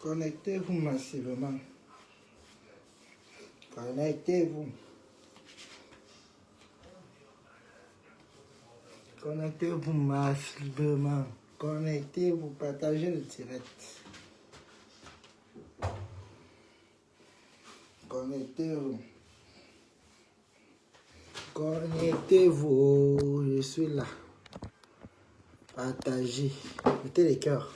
Connectez-vous massivement. Connectez-vous. Connectez-vous massivement. Connectez-vous. Partagez le direct. Connectez-vous. Connectez-vous. Je suis là. Partagez. Mettez les cœurs.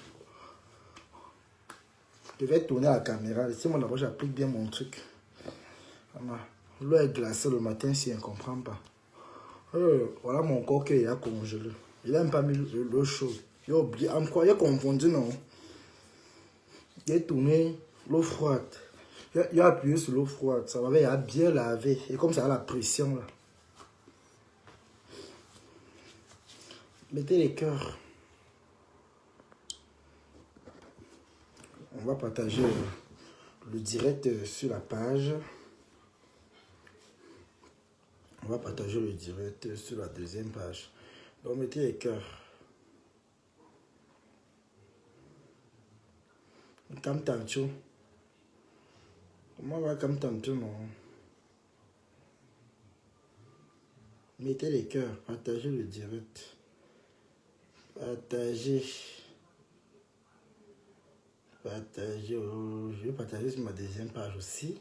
Je vais tourner la caméra. Laissez-moi d'abord, j'applique bien mon truc. L'eau est glacée le matin si on ne comprend pas. Voilà mon corps qui a congelé. Il n'a même pas mis l'eau chaude. Il a oublié. En quoi il a confondu, non? Il a tourné l'eau froide. Il a appuyé sur l'eau froide. Ça va, il a bien lavé. Et comme ça a la pression là. Mettez les cœurs. On va partager le direct sur la page. On va partager le direct sur la deuxième page. Donc mettez les cœurs. Comme tantôt. Comment va comme tantôt, non? Mettez les cœurs. Partagez le direct. Partagez. Partagez. Je vais partager sur ma deuxième page aussi.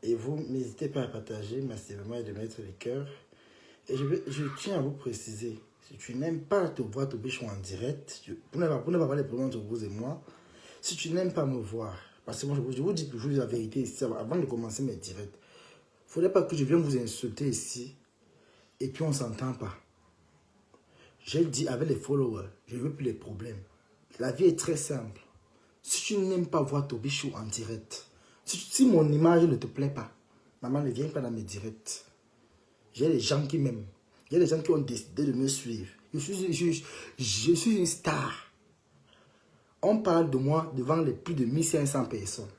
Et vous, n'hésitez pas à partager massivement et de mettre les cœurs. Et je tiens à vous préciser, si tu n'aimes pas te voir te bichon en direct, pour ne pas avoir les problèmes entre vous et moi, si tu n'aimes pas me voir, parce que moi je vous dis toujours la vérité ici, avant de commencer mes directs, il ne faudrait pas que je vienne vous insulter ici et puis on ne s'entend pas. J'ai dit avec les followers, je ne veux plus les problèmes. La vie est très simple. Si tu n'aimes pas voir Tobichou en direct, si mon image ne te plaît pas, maman ne vient pas dans mes directs. J'ai des gens qui m'aiment. Il y a des gens qui ont décidé de me suivre. Je suis une star. On parle de moi devant les plus de 1500 personnes.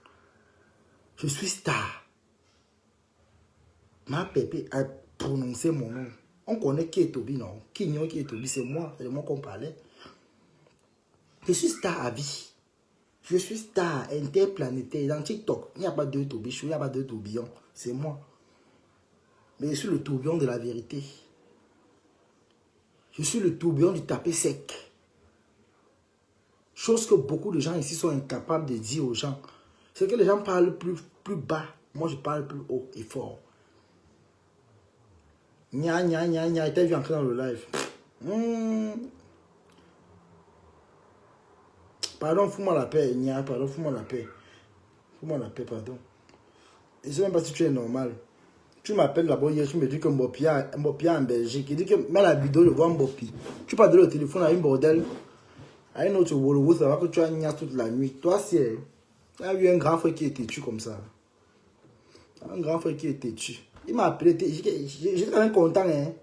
Je suis star. Ma pépé a prononcé mon nom. On connaît qui est Toby, non? Qui ignore qui est Toby, c'est moi. C'est de moi qu'on parlait. Je suis star à vie. Je suis star interplanétaire. Dans TikTok, il n'y a pas deux Toby, il n'y a pas deux tourbillons. C'est moi. Mais je suis le tourbillon de la vérité. Je suis le tourbillon du tapé sec. Chose que beaucoup de gens ici sont incapables de dire aux gens. C'est que les gens parlent plus bas. Moi, je parle plus haut et fort. Nya, nya, nya, nya. T'as vu entrer dans le live. Pardon, fous-moi la paix. Nya, pardon, fous-moi la paix. Fous-moi la paix, pardon. Et je ne sais même pas si tu es normal. Tu m'appelles là-bas hier, tu me dis que Mbopi en Belgique. Il dit que mets la vidéo de voir Mbopi. Tu parles de le téléphone à une bordel. À une autre Wolowo, ça va que tu as Nya toute la nuit. Toi, c'est... Tu as eu un grand frère qui est têtu comme ça. Un grand frère qui est têtu. Il m'a appelé. J'étais quand même content. Hein.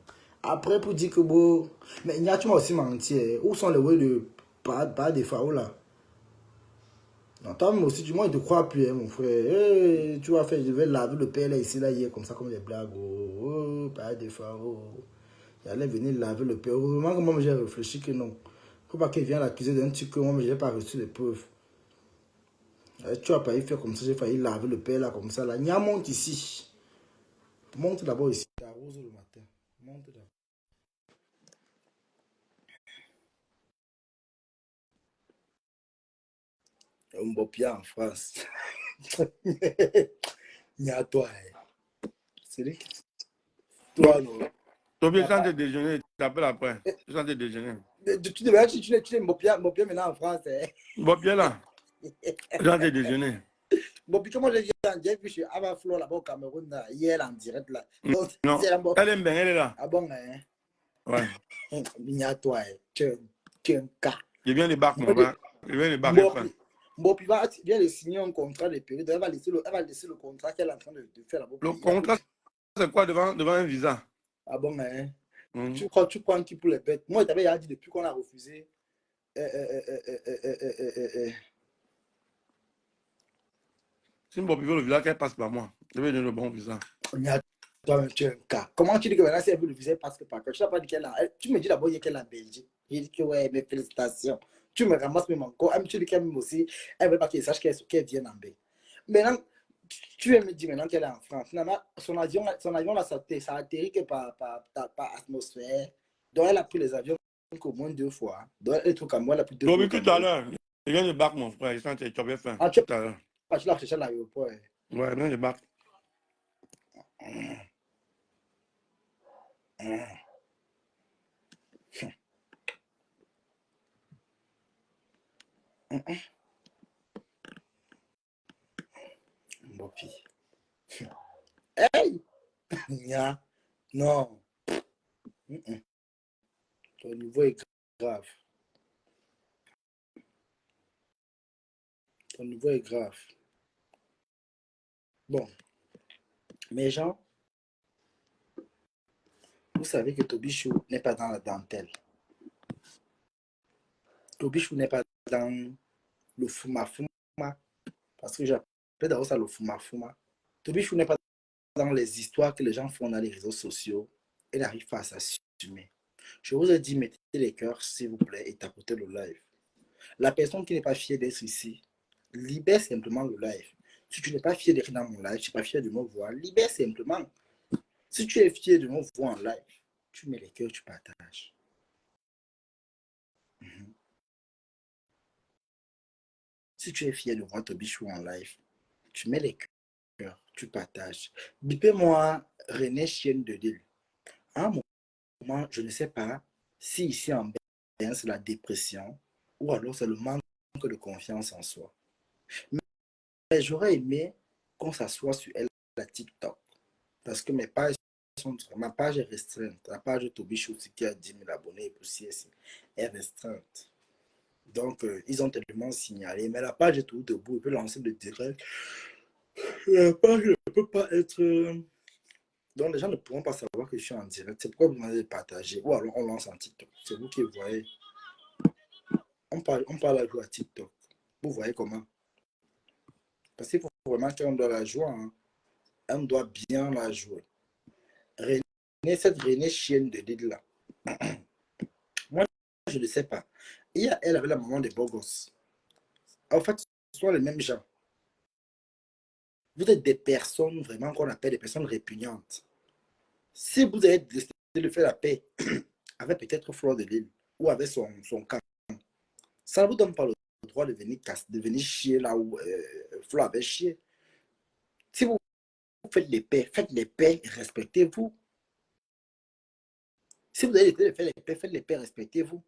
Après, pour dire que bon. Mais Nya, tu m'as aussi menti. Hein. Où sont les voix de pas des pharaons là? Non, toi même aussi, moi, je ne te crois plus, hein, mon frère. Hey, tu vas faire, je vais laver le père là, ici, là, hier, comme ça, comme des blagues. Oh, pas des pharaons. J'allais venir laver le père. Heureusement que moi, j'ai réfléchi que non. Faut pas qu'il vienne l'accuser d'un truc que moi, je n'ai pas reçu les preuves. Tu as failli faire comme ça, j'ai failli laver le père là, comme ça. Là. Nya, monte ici. Monte d'abord ici. T'arroses le matin. Monte d'abord. Mbopia en France. Nya, toi. C'est lui. Toi, non. Toby, sans te déjeuner, tu t'appelles après. Sans te déjeuner. Tu devrais tu es Mbopia maintenant en France. Hein. Bon, bien là. Sans te déjeuner. Bon, puis comment j'ai vu chez Ava Flo là-bas au Cameroun, là, hier en direct là. Donc, Non. Elle aime bien, elle est là. Ah bon, hein? Ouais. Migna toi, tu es un cas. Je viens de bac, mon gars. Je viens de bac, frère. Bon, puis vient de signer un contrat de période. Elle va laisser le contrat qu'elle est en train de faire là-bas. Le contrat, c'est quoi devant un visa? Ah bon, hein? Tu prends qui pour les bêtes? Moi, je t'avais dit depuis qu'on a refusé. Si mon veut le visa, qu'elle passe par moi. Je vais donner le bon visa. Toi, tu es un cas. Comment tu dis que maintenant, si elle veut le visa, elle passe par quoi? Tu n'as pas dit qu'elle a. Tu me dis d'abord qu'elle est en Belgique. J'ai dit que ouais, mes félicitations. tu me ramasses même encore. Tu dis qu'elle aussi, elle veut pas qu'il sache qu'elle vient en B. Maintenant, tu veux me dire maintenant qu'elle est en France. Finalement, son avion là, ça a atterri que par atmosphère. Donc, elle a pris les avions au moins 2 fois. Donc, elle est au Cameroun, elle a pris 2 fois Toby au tout à Cameroun. l'heure. Il vient de bac, mon frère. Il sent tu avais faim Ah, tout à l'heure. tu l'as cherché à l'aéroport. Ouais, il vient de bac. Bon, puis. Hey! Non. Ton niveau est grave. Ton niveau est grave. Bon, mes gens, vous savez que Tobichou n'est pas dans la dentelle. Tobichou n'est pas dans le fuma-fuma. Parce que j'appelle d'abord ça le fuma-fuma. Tobichou n'est pas dans les histoires que les gens font dans les réseaux sociaux. Elle n'arrive pas à s'assumer. Je vous ai dit, mettez les cœurs, s'il vous plaît, et tapotez le live. La personne qui n'est pas fière d'être ici, libère simplement le live. Si tu n'es pas fier d'être dans mon live, tu n'es pas fier de me voir, libère simplement. Si tu es fier de me voir en live, tu mets les cœurs, tu partages. Si tu es fier de voir Tobichou en live, tu mets les cœurs, tu partages. Bipez-moi René Chienne de Lille. À un moment, je ne sais pas si ici en Bénin, c'est la dépression ou alors c'est le manque de confiance en soi. Mais j'aurais aimé qu'on s'assoie sur elle à TikTok. Parce que ma page est restreinte. La page de Tobichou qui a 10 000 abonnés et poussière est restreinte. Donc, ils ont tellement signalé. Mais la page est tout debout. Ils peuvent lancer le direct. La page ne peut pas être. Donc, les gens ne pourront pas savoir que je suis en direct. C'est pourquoi vous demandez de partager. Ou alors, on lance en TikTok. C'est vous qui voyez. On parle à jouer à TikTok. Vous voyez comment? Parce qu'il faut vraiment qu'on doit la jouer. Hein. On doit bien la jouer. Cette René chienne de Lille là. Moi, je ne sais pas. Elle avait la maman des beaux gosses. En fait, ce sont les mêmes gens. Vous êtes des personnes vraiment qu'on appelle des personnes répugnantes. Si vous avez décidé de faire la paix avec peut-être Fleur de Lille ou avec son camp, ça ne vous donne pas le droit de venir chier là où Fleur avait chié. Si vous faites les paix, respectez-vous. Si vous avez décidé de faire les paix, faites les paix, respectez-vous.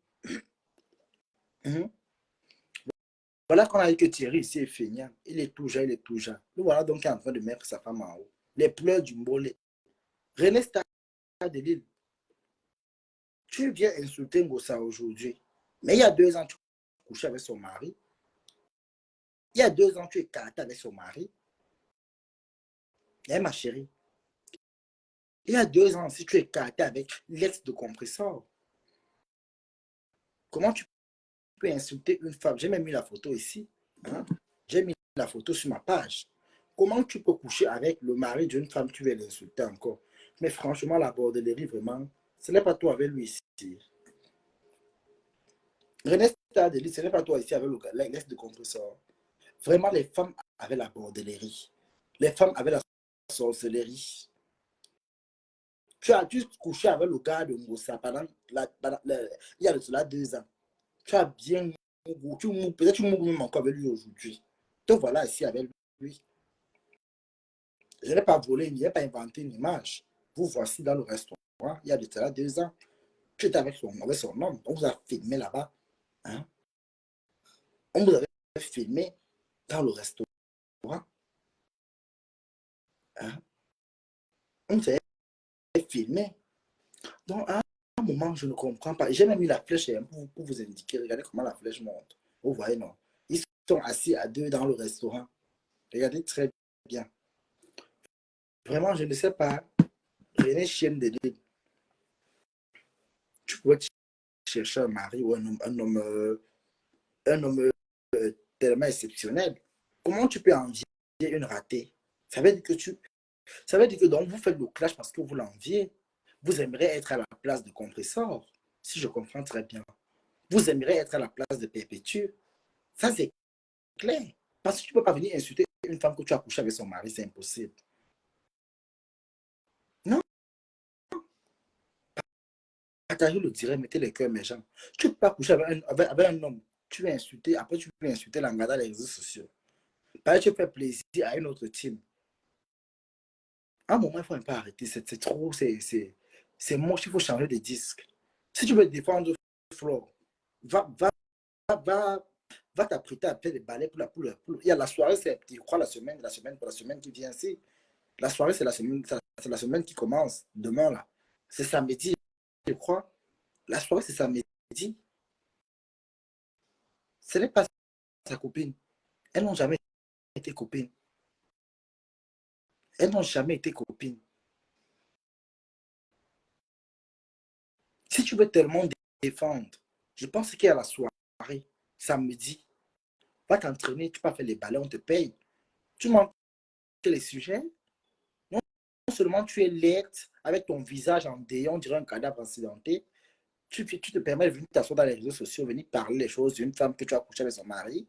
Voilà qu'on a dit que Thierry ici est feignant. Il est tout jeune, il est tout jeune. Le voilà donc en train de mettre sa femme en haut. Les pleurs du Mbolé. René Star de Lille. Tu viens insulter Ngossa aujourd'hui. Mais il y a 2 ans, tu couchais avec son mari. Il y a 2 ans, tu es écarté avec son mari. Eh ma chérie. Il y a 2 ans, si tu es écarté avec l'ex de compresseur. Comment tu peux insulter une femme? J'ai même mis la photo ici. Hein? J'ai mis la photo sur ma page. Comment tu peux coucher avec le mari d'une femme, tu veux l'insulter encore? Mais franchement, la bordellerie, vraiment, ce n'est pas toi avec lui ici. René Stade, ce n'est pas toi ici avec l'ex de compresseur. Vraiment, les femmes avaient la bordellerie. Les femmes avaient la sorcellerie. Tu as juste couché avec le gars de Ngossa il y a de cela 2 ans. Tu as bien peut-être tu mourras même encore avec lui aujourd'hui. Te voilà ici avec lui. Je n'ai pas volé, je n'ai pas inventé une image. Vous voici dans le restaurant, il y a de cela 2 ans. Tu étais avec son homme, on vous a filmé là-bas. Hein? On vous avait filmé dans le restaurant. Hein? On vous avait filmé. Donc, à un moment, je ne comprends pas. J'ai même mis la flèche pour vous indiquer. Regardez comment la flèche monte. Vous voyez, non? Ils sont assis à 2 dans le restaurant. Regardez très bien. Vraiment, je ne sais pas. René Chienne de Lille. Tu pourrais chercher un mari ou un homme tellement exceptionnel. Comment tu peux envier une ratée? Ça veut dire que donc vous faites le clash parce que vous l'enviez. Vous aimeriez être à la place de compresseur, si je comprends très bien. Vous aimeriez être à la place de Perpétue. Ça, c'est clair. Parce que tu ne peux pas venir insulter une femme que tu as couché avec son mari, c'est impossible. Non, partagez le direct, mettez les cœurs méchants. Tu ne peux pas coucher avec un homme. Tu veux insulter, après tu peux insulter l'angada des réseaux sociaux. Parce que tu fais plaisir à une autre team. À un moment, il faut un peu arrêter. C'est trop, c'est moche, il faut changer de disque. Si tu veux défendre Flo, va, va, va t'apprêter à faire des balais Il y a la soirée, c'est, je crois, la semaine qui vient ici. La soirée, c'est la semaine qui commence demain, là. C'est samedi, je crois. La soirée, c'est samedi. Ce n'est pas sa copine. Elles n'ont jamais été copines. Elles n'ont jamais été copines. Si tu veux tellement défendre, je pense qu'il y a la soirée, samedi, va t'entraîner, tu vas faire les balais, on te paye. Tu manques les sujets. Non seulement tu es laide avec ton visage en déant, on dirait un cadavre accidenté, tu te permets de venir t'asseoir dans les réseaux sociaux, venir parler les choses d'une femme que tu as couché avec son mari.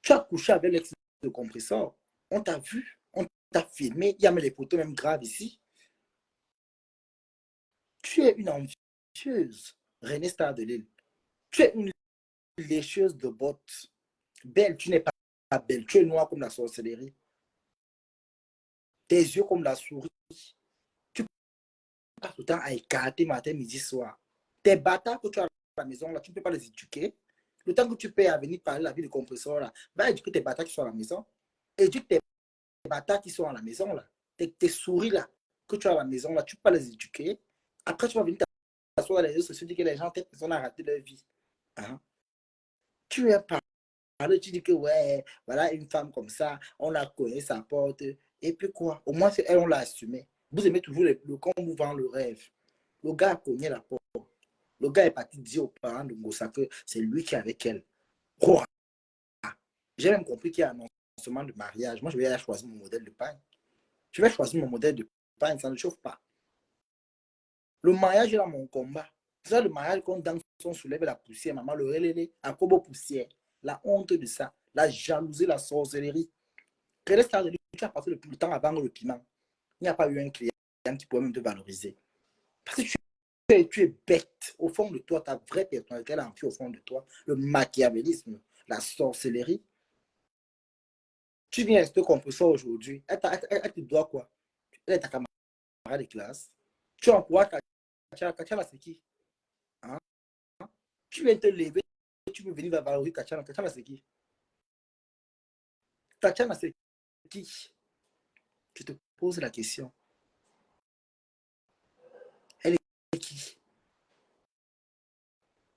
Tu as couché avec l'ex de compresseur. On t'a vu, on t'a filmé, il y a même les photos même graves ici. Tu es une envieuse, René Star de Lille. Tu es une lécheuse de bottes. Belle, tu n'es pas belle. Tu es noire comme la sorcellerie. Tes yeux comme la souris. Tu passes tout le temps à écarter matin, midi, soir. Tes bâtards que tu as à la maison, là, tu ne peux pas les éduquer. Le temps que tu payes à venir parler la vie de compresseur, là, va éduquer tes bâtards qui sont à la maison. Éduque tes bâtards qui sont à la maison, là. Tes souris, là, que tu as à la maison, là, tu peux pas les éduquer. Après, tu vas venir t'asseoir dans les réseaux sociaux, dire que les gens, telles personnes ont raté leur vie. Hein? Tu es parlé, tu dis que, ouais, voilà, une femme comme ça, on a cogné sa porte. Et puis quoi? Au moins, elle, on l'a assumé. Vous aimez toujours quand on vous vend le rêve. Le gars a cogné la porte. Le gars est parti dire aux parents de Ngossa que c'est lui qui est avec elle. Oh, j'ai même compris qu'il y a un annoncement de mariage. Moi, je vais aller choisir mon modèle de pain. Je vais choisir mon modèle de pain, ça ne chauffe pas. Le mariage est dans mon combat. C'est ça le mariage quand danse, on soulève la poussière, maman, le relais, à quoi poussière. La honte de ça, la jalousie, la sorcellerie. Tu as passé le temps à vendre le piment. Il n'y a pas eu un client qui pourrait même te valoriser. Parce que tu es bête. Au fond de toi, ta vraie personnalité, elle a envie au fond de toi. Le machiavélisme, la sorcellerie. Tu viens rester comme ça aujourd'hui. Elle te doit quoi? Elle est ta camarade de classe. Tu encourages Kachana, c'est qui? Hein? Tu viens te lever, tu veux venir valoriser Kachana. Kachana, c'est qui? Kachana, c'est qui? Je te pose la question. Elle est qui?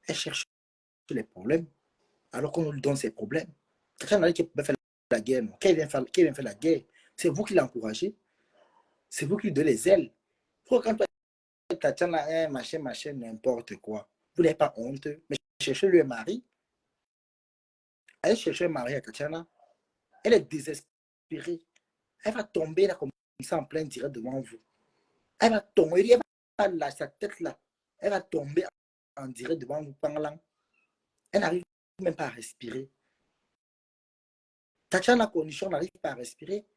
Elle cherche les problèmes, alors qu'on lui donne ses problèmes. Quelqu'un n'a dit qu'il pouvait faire la guerre. Qui vient faire la guerre? C'est vous qui l'encouragez. C'est vous qui lui donnez les ailes. Pourquoi quand Tatiana, machin, n'importe quoi, vous n'avez pas honte? Mais cherchez le mari. Elle cherche un mari à Tatiana. Elle est désespérée. Elle va tomber là comme ça en plein direct devant vous. Elle va tomber, elle va lâcher sa tête là. Elle va tomber en direct devant vous, parlant. Elle n'arrive même pas à respirer. Tatiana Condition n'arrive pas à respirer.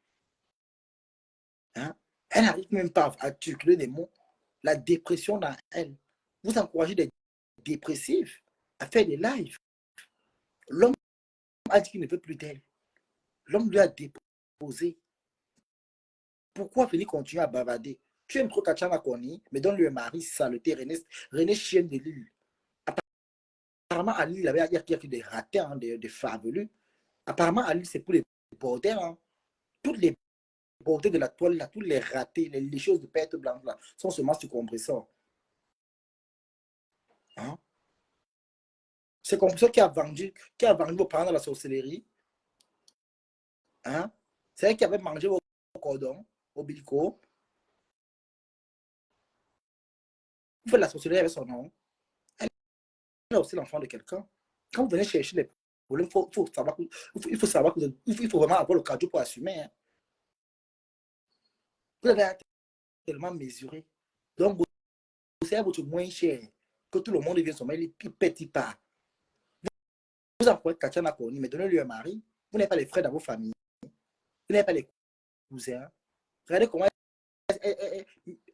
Hein? Elle n'arrive même pas à articuler des mots. La dépression dans elle. Vous encouragez des dépressifs à faire des lives. L'homme a dit qu'il ne veut plus d'elle. L'homme lui a déposé. Pourquoi venir continuer à bavarder? Tu aimes trop Tatiana Koni, mais donne-lui un mari saleté, René chienne de Lille. Apparemment, à Lille, il y a des ratés, hein, des favelus. Apparemment, à Lille, c'est pour les bordels. Hein. Toutes les bordels de la toile, là, tous les ratés, les choses de perte blanche, là, sont seulement sur compresseur. Hein? C'est compresseur qui a vendu vos parents dans la sorcellerie. Hein? C'est elle qui avait mangé vos cordons, au bilico. Vous faites la sorcellerie avec son nom. Elle est aussi l'enfant de quelqu'un. Quand vous venez chercher les problèmes, il faut savoir il faut vraiment avoir le cardio pour assumer. Hein. Vous avez tellement mesuré. Donc, vous savez votre moins cher que tout le monde vient sommer, il pète pas. Vous employez Katiana Koni, mais donnez-lui un mari. Vous n'avez pas les frères dans vos familles. Vous n'avez pas les cousins. Regardez comment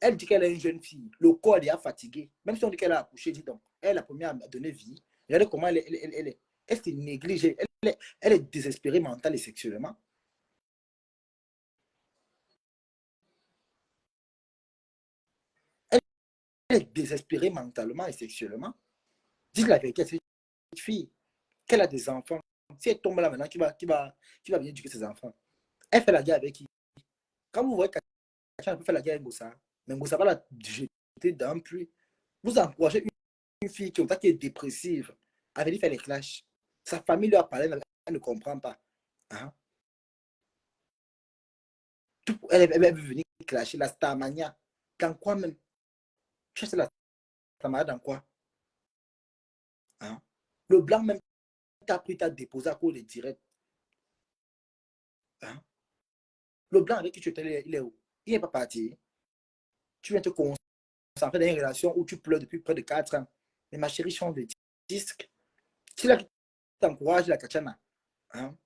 elle dit qu'elle est une jeune fille. Le corps est déjà fatigué. Même si on dit qu'elle a accouché, dis donc, elle est la première à donner vie. Regardez comment elle s'est négligée. Elle est désespérée mentalement et sexuellement. Elle est désespérée mentalement et sexuellement. Dites la vérité à cette fille qu'elle a des enfants. Si elle tombe là maintenant, qui va venir éduquer ses enfants? Elle fait la guerre avec qui? Quand vous voyez qu'elle peut faire la guerre avec Gossa, mais Gossa va la jeter dans pluie. Vous encouragez une fille qui est dépressive à venir faire les clashs. Sa famille lui a parlé, elle ne comprend pas. Hein? Elle veut venir clasher la Starmania. Dans quoi même? Tu sais la Starmania dans quoi? Hein? Le blanc même t'a pris, t'a déposé à cause des directs. Hein? Le blanc avec qui tu étais, il est où? Il n'est pas parti. Tu viens te concentrer dans une relation où tu pleures depuis près de 4 ans. Mais ma chérie, change de disque. C'est là qui t'encourage la Katiana. Hein?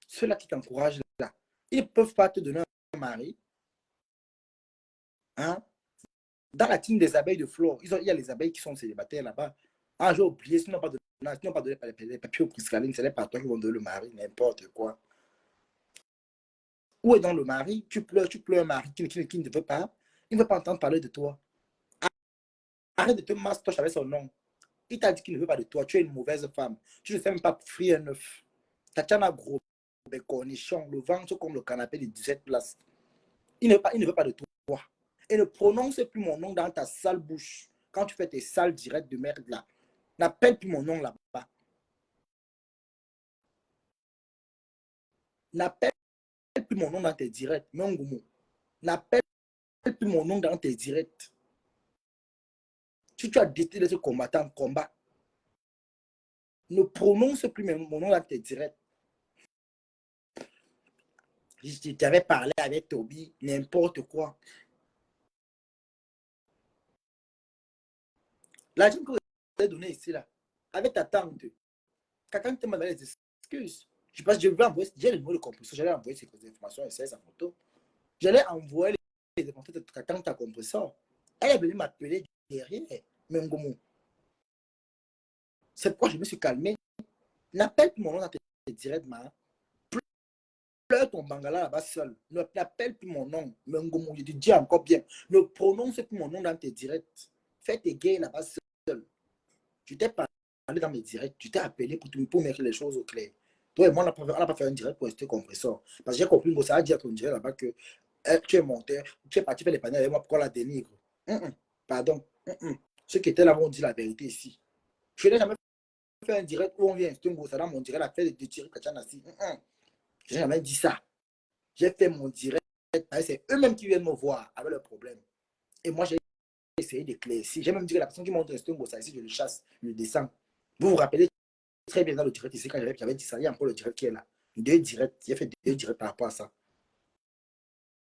Ceux-là qui t'encouragent là, ils ne peuvent pas te donner un mari. Hein? Dans la team des abeilles de Flore, il y a les abeilles qui sont célibataires là-bas. Ah, j'ai oublié, sinon pas donné les papiers au Priscaline, ce n'est pas toi qui vont donner le mari, n'importe quoi. Où est dans le mari? Tu pleures un mari qui ne te veut pas. Il ne veut pas entendre parler de toi. Arrête de te masser avec son nom. Il t'a dit qu'il ne veut pas de toi. Tu es une mauvaise femme. Tu ne sais même pas frire un œuf. Tatiana gros, cornichon, le ventre comme le canapé de 17 places. Il ne veut pas de toi. Et ne prononce plus mon nom dans ta sale bouche. Quand tu fais tes sales directs de merde là. N'appelle plus mon nom là-bas. N'appelle plus mon nom dans tes directs. N'appelle plus mon nom dans tes directs. Si tu as décidé de ce combattant en combat, ne prononce plus mon nom dans tes directs. Je t'avais parlé avec Toby, n'importe quoi. L'argent que vous avez donné ici, là, avec ta tante, quelqu'un te m'a donné des excuses. Je pense que je vais envoyer, j'ai le numéro de compresseur, j'allais envoyer ces informations et sa photo. J'allais envoyer les informations de ta tante à compresseur. Elle est venue m'appeler derrière, Mengomo. C'est pourquoi je me suis calmé. N'appelle plus mon nom dans tes directs, man. Pleure ton bangala là-bas seul. N'appelle plus mon nom. Mengomo, je te dis encore bien. Ne prononce plus mon nom dans tes directs. Fais tes gays là-bas seul. Tu t'es parlé dans mes directs. Tu t'es appelé pour mettre les choses au clair. Toi et moi, on n'a pas fait un direct pour rester compresseur. Parce que j'ai compris que ça a dit à ton direct là-bas que tu es monteur, tu es parti faire les paniers avec moi, pourquoi la dénigre? Pardon. Ceux qui étaient là vont dire la vérité ici. Je n'ai jamais fait un direct où on vient instinct ça dans mon direct, la fête de tirer Kachanasi. Je n'ai jamais dit ça. J'ai fait mon direct, c'est eux-mêmes qui viennent me voir avec leurs problèmes. Et moi, j'ai essayé d'éclaircir. J'ai même dit que la personne qui monte instinct ça ici, je le chasse, je le descends. Vous vous rappelez très bien dans le direct ici, quand j'avais dit ça, il y a encore le direct qui est là. Deux directs, j'ai fait 2 directs par rapport à ça.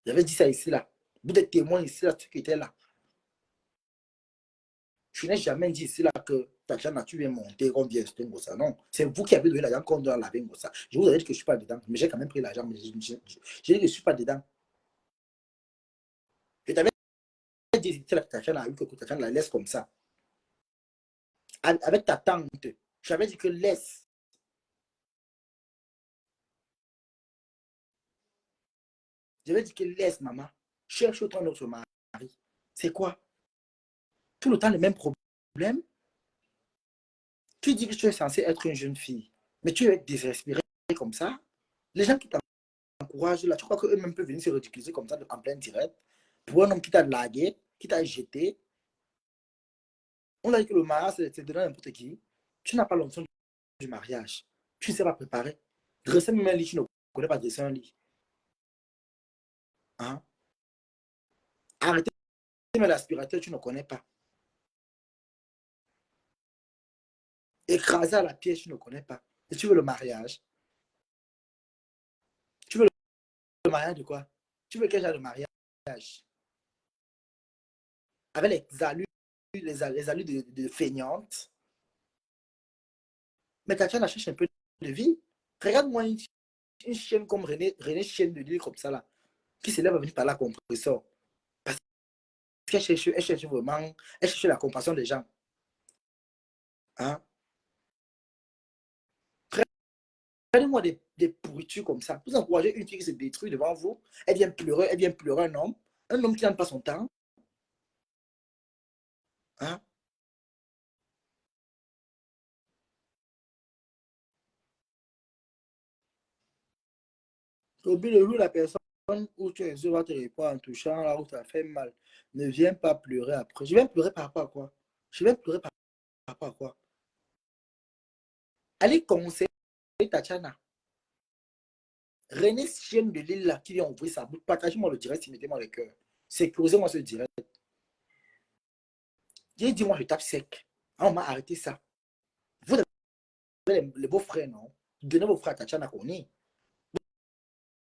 J'avais dit ça ici, là. Vous êtes témoins ici, là, ceux qui étaient là. Je n'ai jamais dit ici, là, que Tatiana, tu viens monter, qu'on vient acheter ça. Non, c'est vous qui avez donné l'argent qu'on doit laver ça. Je vous avais dit que je ne suis pas dedans, mais j'ai quand même pris l'argent, mais j'ai dit que je ne suis pas dedans. Je t'avais dit que Tatiana a eu que Tatiana la laisse comme ça. Avec ta tante, j'avais dit que laisse. J'avais dit que laisse, maman. Cherche-toi un autre mari. C'est quoi? Tout le temps le même problème. Tu dis que tu es censé être une jeune fille, mais tu es désespéré comme ça. Les gens qui t'encouragent là, tu crois qu'eux-mêmes peuvent venir se ridiculiser comme ça en plein direct pour un homme qui t'a largué, qui t'a jeté. On a dit que le mariage, c'est donné à n'importe qui. Tu n'as pas l'option du mariage. Tu ne sais pas préparer. Dresser même un lit, tu ne connais pas dresser un lit. Hein? Arrêter même l'aspirateur, tu ne connais pas. Écraser à la pièce, tu ne connais pas. Et tu veux le mariage. Tu veux le mariage de quoi? Tu veux quel genre de mariage? Avec les allures les allures de feignante. Mais Tatiana cherche un peu de vie. Regarde-moi une chienne comme René chienne de l'île comme ça là, qui se lève à venir par la compresseur. Parce qu'elle cherche vraiment, elle cherche la compassion des gens. Hein? Regardez-moi des pourritures comme ça. Vous encouragez une fille qui se détruit devant vous, elle vient pleurer un homme qui n'aime pas son temps. Hein? Au bout de jour, la personne où tu es va te répondre en touchant là où ça fait mal. Ne viens pas pleurer après. Je viens pleurer par rapport à quoi? Je viens pleurer par rapport à quoi? Allez conseiller Tatiana. René chienne de l'île là qui vient ouvrir sa bouche. Partagez-moi le direct, mettez-moi le cœur. Sécurisez-moi ce direct. J'ai dit, moi je tape sec. Ah, on m'a arrêté ça. Vous avez les beaux-frères, non? Donnez vos frères à Tatiana Koni.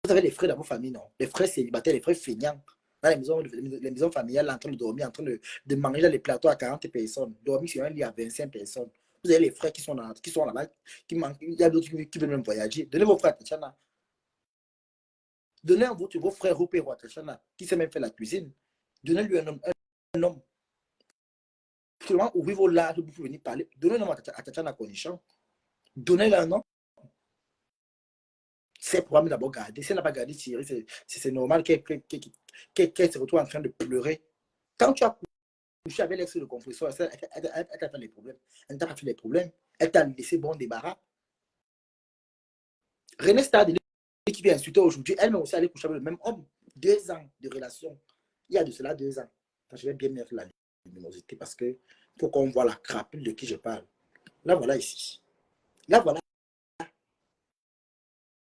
Vous avez les frères dans vos familles, non? Les frères célibataires, les frères feignants. Dans les maisons familiales, en train de dormir, en train de manger dans les plateaux à 40 personnes. Dormir sur un lit à 25 personnes. Vous avez les frères qui sont là-bas, qui manquent. Il y a d'autres qui veulent même voyager. Donnez vos frères à Tatiana. Donnez à vos frères Rupé ou à Tatiana, qui sait même faire la cuisine. Donnez-lui un homme. Seulement ouvrez vos larges pour venir parler. Donnez un homme à Tatiana Konichon. Donnez-le un nom. C'est pour d'abord garder. Si elle n'a pas gardé Thierry, c'est normal qu'elle se retrouve en train de pleurer. Quand tu as couché avec l'ex de compresseur, elle t'a fait les problèmes. Elle t'a pas fait les problèmes. Elle t'a laissé bon débarras. René Stade, qui vient insulter aujourd'hui, elle-même aussi allée coucher avec le même homme. 2 ans de relation. Il y a de cela 2 ans. Je vais bien mettre la luminosité parce que pour qu'on voit la crapule de qui je parle. Là, voilà ici. Là, voilà.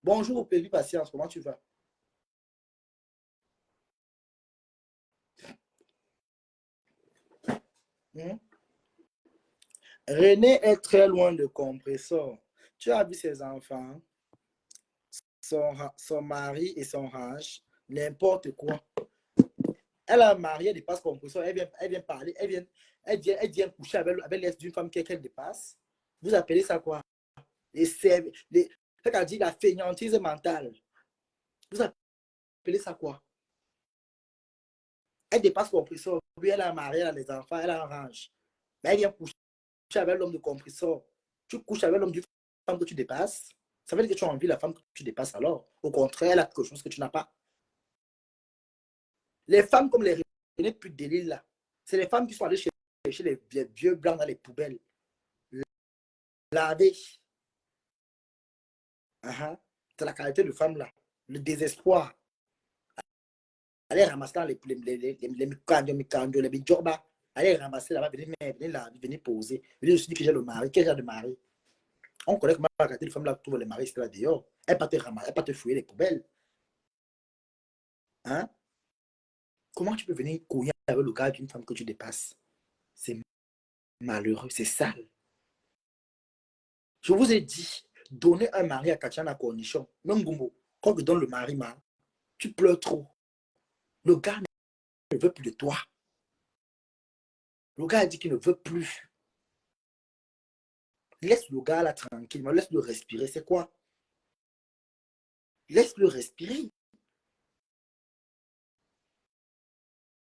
Bonjour, Pévi Patience, comment tu vas? Hmm? René est très loin de compresseur. Tu as vu ses enfants, son mari et son range, n'importe quoi. Elle a marié, elle dépasse compresseur, elle vient parler, elle vient coucher avec l'aise d'une femme qu'elle dépasse. Vous appelez ça quoi? C'est-à-dire la fainéantise mentale. Vous appelez ça quoi? Elle dépasse compresseur. Oui, elle a marié, elle a des enfants, elle a un range. Mais elle vient coucher avec l'homme de compresseur. Tu couches avec l'homme d'une femme que tu dépasses. Ça veut dire que tu as envie de la femme que tu dépasses alors. Au contraire, elle a quelque chose que tu n'as pas. Les femmes comme les René plus de l'île là, c'est les femmes qui sont allées chercher les vieux blancs dans les poubelles. Laver. C'est la qualité de femme là. Le désespoir. Allez ramasser dans les micandios, les bijobas. Allez ramasser là-bas, venir poser. Venir aussi dire que j'ai le mari. Quel genre de mari? On connaît comment la qualité de femme là trouve le mari, c'est là dehors. Elle ne peut pas te fouiller les poubelles. Hein? Comment tu peux venir couiller avec le gars d'une femme que tu dépasses? C'est malheureux, c'est sale. Je vous ai dit, donner un mari à Katiana Cornichon, même Gumbo, quand tu donnes le mari, tu pleures trop. Le gars ne veut plus de toi. Le gars a dit qu'il ne veut plus. Laisse le gars là tranquillement, laisse-le respirer. C'est quoi? Laisse-le respirer.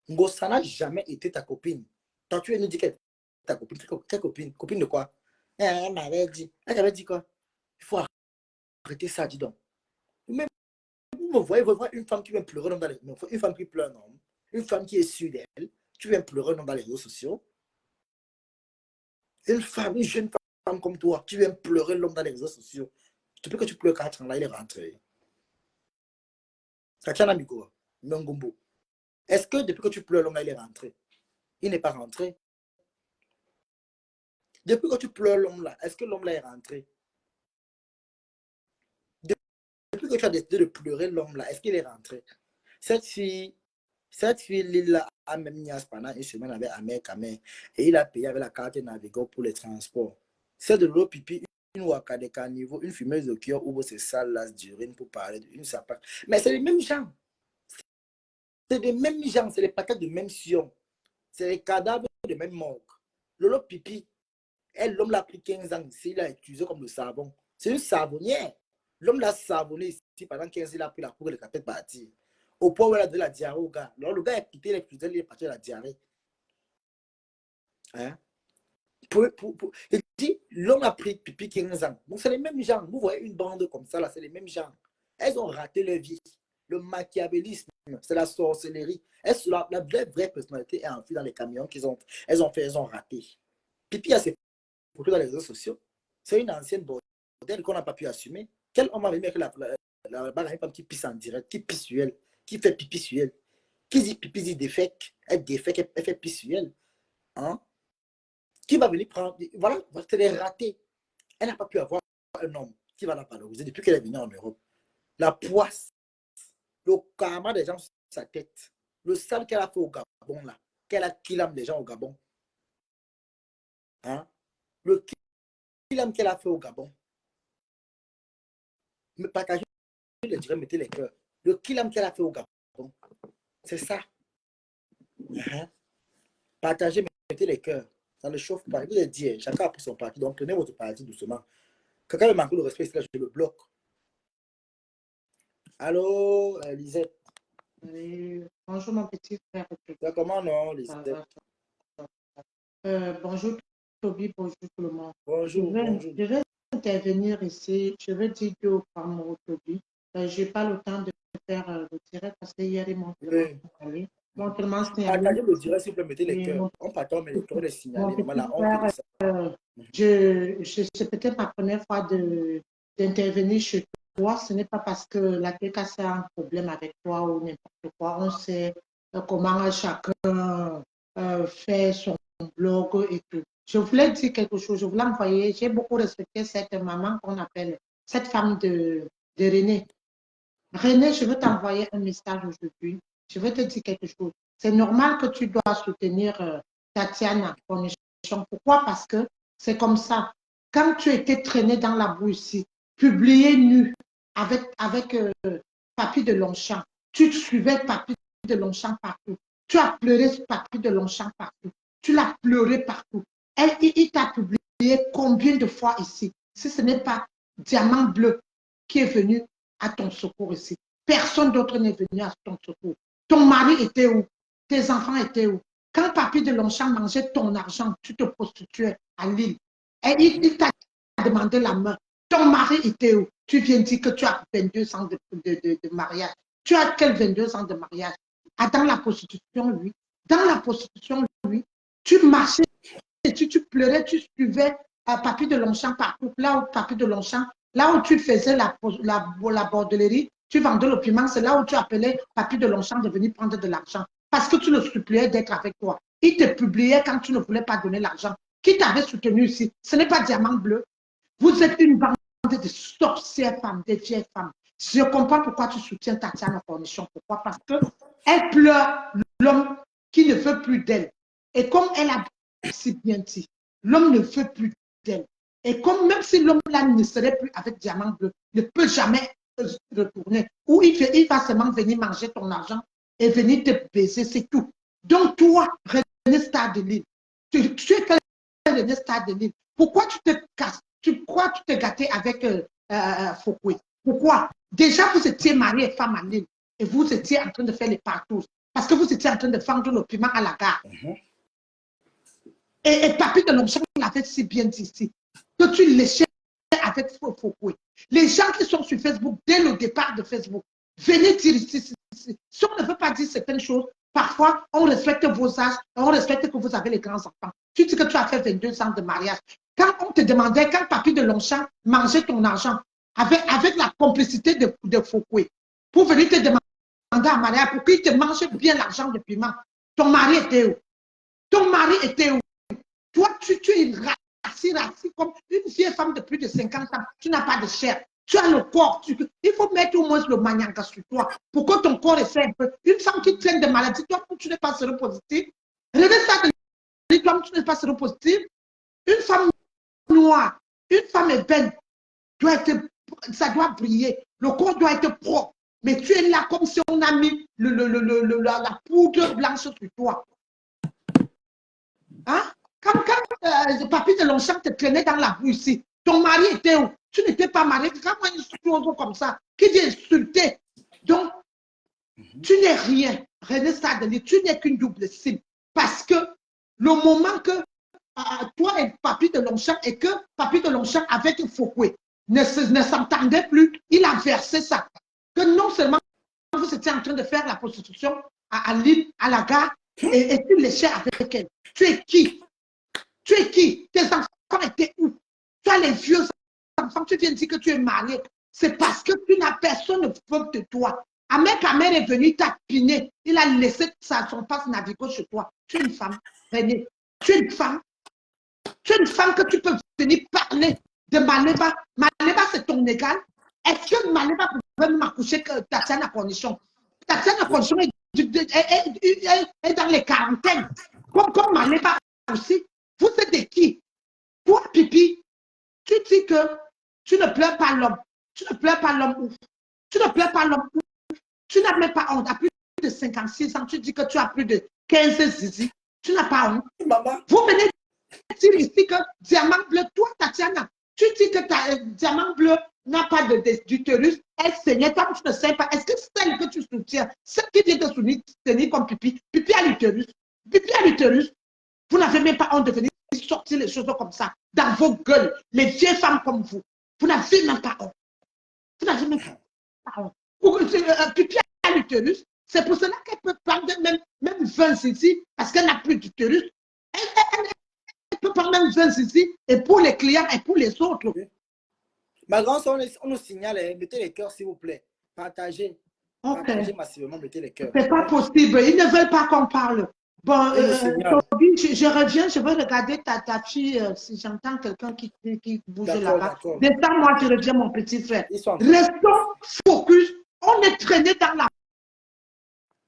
Ngo, ça n'a jamais été ta copine. Quand tu es nous dit que ta copine, quelle copine? Copine de quoi? Elle m'avait dit. Elle t'avait dit quoi? Il faut arrêter ça, dis donc. Même vous voyez une femme qui vient pleurer dans les une femme qui pleure, non? Une femme qui est sûre d'elle, tu viens pleurer dans les réseaux sociaux. Une femme, une jeune femme comme toi, tu viens pleurer l'homme dans les réseaux sociaux. Tu peux que tu pleures 4 ans, là, il est rentré. Kachana Migo, Nongumbo. Est-ce que depuis que tu pleures, l'homme là, il est rentré? Il n'est pas rentré. Depuis que tu pleures l'homme là, est-ce que l'homme là est rentré? Depuis que tu as décidé de pleurer l'homme là, est-ce qu'il est rentré? Cette fille, là, a même mis pendant une semaine avec Amer Kamer et il a payé avec la carte Navigo pour les transports. C'est de l'eau pipi, une Waka de caniveau, une fumeuse de cœur ouvre ses salles d'urine pour parler d'une sapin. Mais c'est les mêmes gens. C'est les mêmes gens, c'est les paquets de même sion. C'est les cadavres de même morgue. Lolo Pipi, l'homme l'a pris 15 ans ici, il l'a utilisé comme le savon. C'est une savonnière. L'homme l'a savonné ici pendant 15 ans, il a pris la poudre de la tête partir. Au point où elle a donné la diarrhée au gars. Alors le gars a quitté les prisons, il est parti de la diarrhée. Hein? Il dit, l'homme a pris Pipi 15 ans. Donc c'est les mêmes gens. Vous voyez une bande comme ça, là, c'est les mêmes gens. Elles ont raté leur vie. Le machiavélisme, c'est la sorcellerie. La vraie personnalité est enfuie dans les camions elles ont raté. Pipi a ses photos dans les réseaux sociaux. C'est une ancienne bordelle qu'on n'a pas pu assumer. Quel homme a aimé que la barre femme qui pisse en direct, qui pisse sur elle, qui fait pipi sur elle, qui dit pipi, dit défèque, elle défèque, elle fait pipi sur elle. Hein? Qui va venir prendre, voilà, c'est des ratés. Elle n'a pas pu avoir un homme qui va la valoriser depuis qu'elle est venue en Europe. La poisse, le karma des gens sur sa tête, le sale qu'elle a fait au Gabon, là, qu'elle a killé les gens au Gabon. Hein? Le kilam qu'elle a fait au Gabon. Mais partagez, je dirais, mettez les cœurs. Le kilam qu'elle a fait au Gabon, c'est ça. Partagez, mettez les cœurs. Ça ne chauffe pas. Vous avez dit, chacun a pris son parti, donc prenez votre parti doucement. Quelqu'un me manque le respect, là, je le bloque. Allô, Lisette. Oui, bonjour mon petit frère. Comment non, Lisette? Bonjour Toby, bonjour tout le monde. Bonjour, bonjour. Je vais intervenir ici. Je vais dire deux ou trois mots Toby. Je n'ai pas le temps de faire le direct parce que hier ils m'ont parlé. Partagez le direct s'il vous plaît, mettez les cœurs. On partage, mais les cœurs, les signaler. C'est peut-être ma première fois d'intervenir chez toi. Ce n'est pas parce que la TKC a un problème avec toi ou n'importe quoi. On sait comment chacun fait son blog et tout. Je voulais dire quelque chose. Je voulais envoyer. J'ai beaucoup respecté cette maman qu'on appelle, cette femme de René. René, je veux t'envoyer un message aujourd'hui. Je veux te dire quelque chose. C'est normal que tu dois soutenir Tatiana Foundation. Pourquoi? Parce que c'est comme ça. Quand tu étais traîné dans la boue ici, publié nu avec Papy de Longchamp, tu suivais Papy de Longchamp partout. Tu as pleuré Papy de Longchamp partout. Tu l'as pleuré partout. Il t'a publié combien de fois ici? Si ce n'est pas Diamant Bleu qui est venu à ton secours ici. Personne d'autre n'est venu à ton secours. Ton mari était où? Tes enfants étaient où? Quand Papy de Longchamp mangeait ton argent, tu te prostituais à Lille. Et il t'a demandé la main. Ton mari était où? Tu viens dire que tu as 22 ans de mariage. Tu as quel 22 ans de mariage? Ah, dans la prostitution, lui. Dans la prostitution, lui. Tu marchais, tu pleurais, tu suivais Papy de Longchamp partout. Là où Papy de Longchamp, là où tu faisais la bordellerie, tu vendais le piment, c'est là où tu appelais Papy de Longchamp de venir prendre de l'argent. Parce que tu le suppliais d'être avec toi. Il te publiait quand tu ne voulais pas donner l'argent. Qui t'avait soutenu ici? Ce n'est pas Diamant Bleu. Vous êtes une bande de sorcières femmes, de vieilles femmes. Je comprends pourquoi tu soutiens Tatiana Foundation. Pourquoi? Parce qu'elle pleure l'homme qui ne veut plus d'elle. Et comme elle a si bien dit, l'homme ne veut plus d'elle. Et comme même si l'homme là ne serait plus avec Diamant Bleu, ne peut jamais retourner. Ou il va seulement venir manger ton argent et venir te baiser, c'est tout. Donc toi, René Star de Lille, tu es quel René Star de Lille? Pourquoi tu te casses? Pourquoi tu t'es gâté avec Foucault? Pourquoi? Déjà, vous étiez marié et femme à Lille et vous étiez en train de faire les partous parce que vous étiez en train de vendre le piment à la gare. Et Papy de Longchamp l'avait si bien dit ici, que tu léchais avec Foucault. Les gens qui sont sur Facebook, dès le départ de Facebook, venez dire ici. Si on ne veut pas dire certaines choses, parfois, on respecte vos âges, on respecte que vous avez les grands enfants. Tu dis que tu as fait 22 ans de mariage. Quand on te demandait, quand Papy de Longchamp mangeait ton argent, avec la complicité de Foucault, pour venir te demander en mariage, pour qu'il te mange bien l'argent de piment, ton mari était où? Ton mari était où? Toi, tu es raciste comme une vieille femme de plus de 50 ans. Tu n'as pas de chair. Tu as le corps. Il faut mettre au moins le manianga sur toi pour que ton corps essaie un peu. Une femme qui traîne de maladie, toi, tu n'es pas séropositif. Regarde ça, toi, tu n'es pas séropositif. Une femme noire, une femme ébène, ça doit briller. Le corps doit être propre. Mais tu es là comme si on a mis la poudre blanche sur toi. Hein? Quand papy de Longchamp te traînait dans la rue ici, ton mari était où? Tu n'étais pas marié. Quand moi, une chose comme ça, qui dit insulter. Donc, tu n'es rien. René Sadeli, tu n'es qu'une double cible. Parce que le moment que toi et papy de Longchamp et que papy de Longchamp avec Foucault ne s'entendaient plus, il a versé ça. Que non seulement vous étiez en train de faire la prostitution à Lille, à la gare, et tu léchais avec elle. Tu es qui? Tu es qui? Tes enfants étaient où? Tu as les vieux enfants, tu viens dire que tu es marié. C'est parce que tu n'as personne de toi. Ahmed Kamer est venu t'apiner. Il a laissé son passe Navigo chez toi. Tu es une femme, René. Tu es une femme. Tu es une femme que tu peux venir parler de Maleba. Maleba, c'est ton égal. Est-ce que Maleba pouvait m'accoucher que Tatiana Condition? Tatiana Condition est dans les quarantaines. Comme Maleba aussi. Vous êtes de qui? Toi, Pipi, tu dis que tu ne pleures pas l'homme. Tu ne pleures pas l'homme ouf. Tu ne pleures pas l'homme ouf. Tu n'as même pas honte. À plus de 56 ans, tu dis que tu as plus de 15 zizi. Tu n'as pas honte. Maman. Vous venez dire ici que diamant bleu, toi, Tatiana, tu dis que ta diamant bleu n'a pas d'utérus, elle saignait, toi, tu ne sais pas. Est-ce que celle que tu soutiens, celle qui vient te soutenir comme Pipi, Pipi a l'utérus, Pipi a l'utérus, vous n'avez même pas honte de venir sortir les choses comme ça dans vos gueules, les vieilles femmes comme vous. Vous n'avez même pas honte. Vous n'avez même pas honte. Pipi a l'utérus, c'est pour cela qu'elle peut prendre même 20 ici, parce qu'elle n'a plus d'utérus. Elle peut prendre même 20 ici, et pour les clients et pour les autres. Ma grand-sœur, on nous signale, mettez les cœurs s'il vous plaît. Partagez. Ok. Partagez massivement, mettez les cœurs. C'est pas possible. Ils ne veulent pas qu'on parle. Bon, Toby, je reviens, je vais regarder ta fille si j'entends quelqu'un qui bouge là-bas. Descends, moi, je reviens, mon petit frère. Restons focus. On est traîné dans la...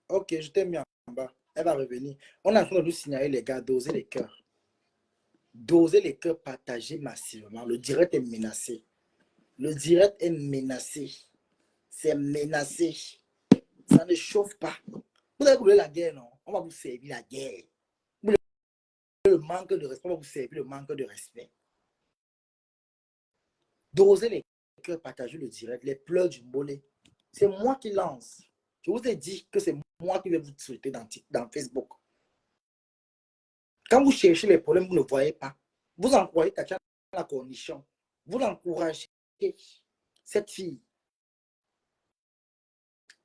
Ok, je t'ai mis en bas. Elle va revenir. On est en train de nous signaler, les gars, doser les cœurs. Doser les cœurs, partager massivement. Le direct est menacé. Le direct est menacé. C'est menacé. Ça ne chauffe pas. Vous avez voulu la guerre, non? On va vous servir la guerre. Vous voulez le manque de respect, on va vous servir le manque de respect. Doser les cœurs, partager le direct, les pleurs du mollet. C'est moi qui lance. Je vous ai dit que c'est moi qui vais vous souhaiter dans Facebook. Quand vous cherchez les problèmes, vous ne voyez pas. Vous envoyez Tatiana dans la condition. Vous l'encouragez. Cette fille,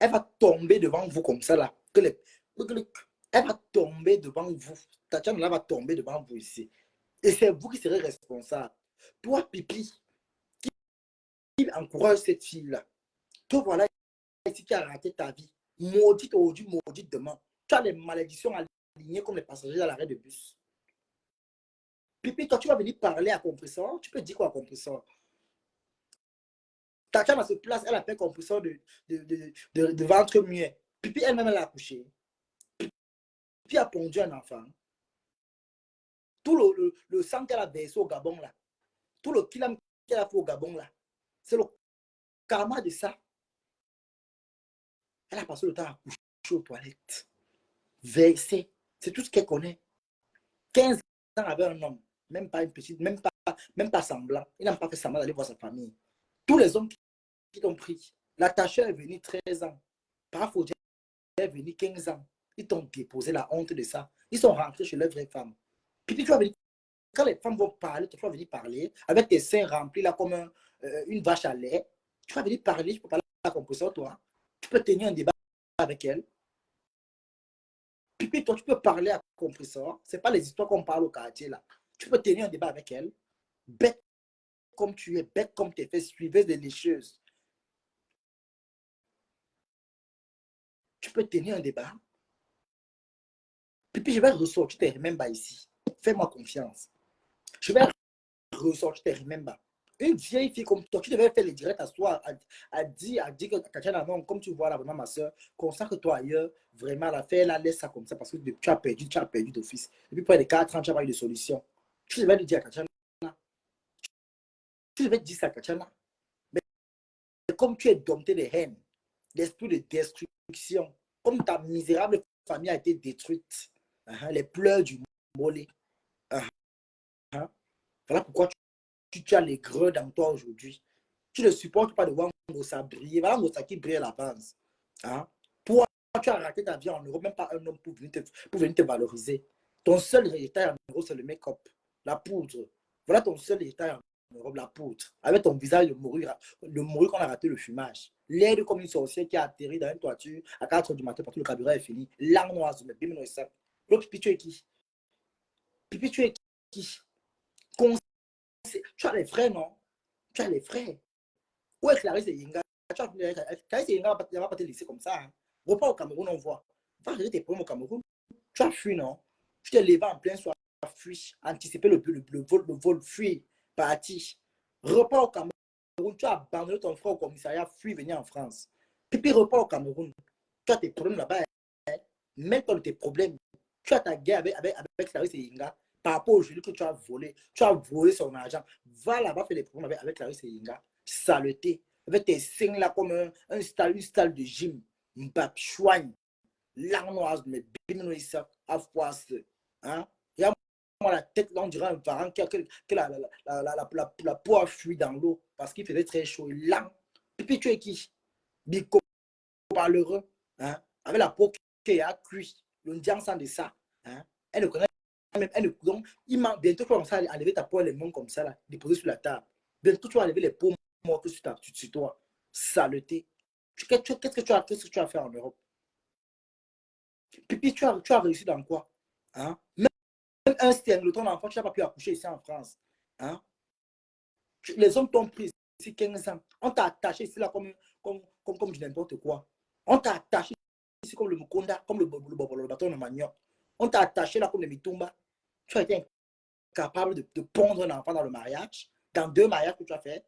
elle va tomber devant vous comme ça là. Elle va tomber devant vous. Tatiana va tomber devant vous ici. Et c'est vous qui serez responsable. Toi, Pipi, qui encourage cette fille-là. Toi, voilà ici qui a raté ta vie. Maudite aujourd'hui, maudite demain. Tu as les malédictions alignées comme les passagers à l'arrêt de bus. Pipi, toi, tu vas venir parler à Compresseur. Tu peux dire quoi à Compresseur? Tatiana se place, elle appelle Compresseur de ventre muet. Pipi, elle-même, elle a accouché. Pipi a pondu un enfant. Tout le sang qu'elle a versé au Gabon, là. Tout le kilam qu'elle a fait au Gabon, là. C'est le karma de ça. Elle a passé le temps à coucher aux toilettes. Versé. C'est tout ce qu'elle connaît. 15 ans avec un homme. Même pas une petite, même pas semblant. Il n'a pas fait semblant d'aller voir sa famille. Tous les hommes qui t'ont pris. L'attacheur est venu 13 ans. Parfois, est venu 15 ans. Ils t'ont déposé la honte de ça. Ils sont rentrés chez leurs vraies femmes. Puis tu vas venir, quand les femmes vont parler, tu vas venir parler avec tes seins remplis là comme une vache à lait. Tu vas venir parler, tu peux parler à la Compresseur, toi. Tu peux tenir un débat avec elle. Puis toi, tu peux parler à Compresseur. Ce n'est pas les histoires qu'on parle au quartier là. Tu peux tenir un débat avec elle. Bête comme tu es, bête comme tu es fait, suiveuse de lécheuse. Tu peux tenir un débat. Puis je vais ressortir tes remembers ici. Fais-moi confiance. Je vais ressortir tes remembers. Une vieille fille comme toi, tu devais faire les directs à soi, à dire que Tatiana, non, comme tu vois là, vraiment ma soeur, consacre-toi ailleurs, vraiment, la faire, la laisse ça comme ça, parce que tu as perdu d'office. Depuis près de 4 ans, tu n'as pas eu de solution. Tu devais le dire à Tatiana. Tu devais dire ça à Tatiana. Mais comme tu es dompté de haine, d'esprit de destruction, comme ta misérable famille a été détruite, les pleurs du mollet, Voilà pourquoi tu as les greux dans toi aujourd'hui. Tu ne supportes pas de voir Ngossa briller. Voilà Ngossa qui brille à l'avance. Hein? Toi, tu as raté ta vie en Europe, même pas un homme pour venir te valoriser. Ton seul héritage en Europe, c'est le make-up, la poudre. Voilà ton seul héritage en Europe, la poudre. Avec ton visage de morue qu'on a raté le fumage. L'aide comme une sorcière qui a atterri dans une toiture à 4 h du matin parce que le carburant est fini. Langue noire, bim, non, ça. L'autre, Pipi, tu es qui? Pipi, tu es qui? Tu as les frères, non? Tu as les frères. Où est Clarisse et Yinga? Clarisse et Yinga ne va pas te laisser comme ça. Hein. Repars au Cameroun, on voit. Va régler tes problèmes au Cameroun. Tu as fui, non? Tu t'es levé en plein soir, fui, anticiper le vol, fui, parti. Repars au Cameroun. Tu as abandonné ton frère au commissariat, fui, venir en France. Puis repars au Cameroun. Tu as tes problèmes là-bas. Hein? Mets-toi tes problèmes. Tu as ta guerre avec Clarisse et Yinga. Par rapport au jeu que tu as volé son argent. Va là-bas faire des problèmes avec Clarisse et Yinga. Saleté. Avec tes signes là comme une salle de gym. Mbap, chouigne. L'arnoise, mais bimino ça, à foisse. Hein? Il y a moi la tête là, on dirait un varan que la peau a fui dans l'eau parce qu'il faisait très chaud. Là, puis tu es qui? Bico malheureux. Hein? Avec la peau qui a cuit. Le diable sent de ça. Hein? Elle ne connaît même, elle ne donc, bientôt tu vas commencer à lever ta peau et les mains comme ça, là, déposer sur la table. Bientôt tu vas lever les peaux mortes sur toi. Saleté. Qu'est-ce que tu as fait en Europe? Puis tu as réussi dans quoi? Hein? Même un sting, ton enfant, tu n'as pas pu accoucher ici en France. Hein? Les hommes t'ont pris ici 15 ans. On t'a attaché ici là comme du n'importe quoi. On t'a attaché ici comme le Mukonda, comme le bâton de manioc. On t'a attaché là comme le Mitumba. Tu as été capable de pondre un enfant dans le mariage. Dans 2 mariages que tu as fait,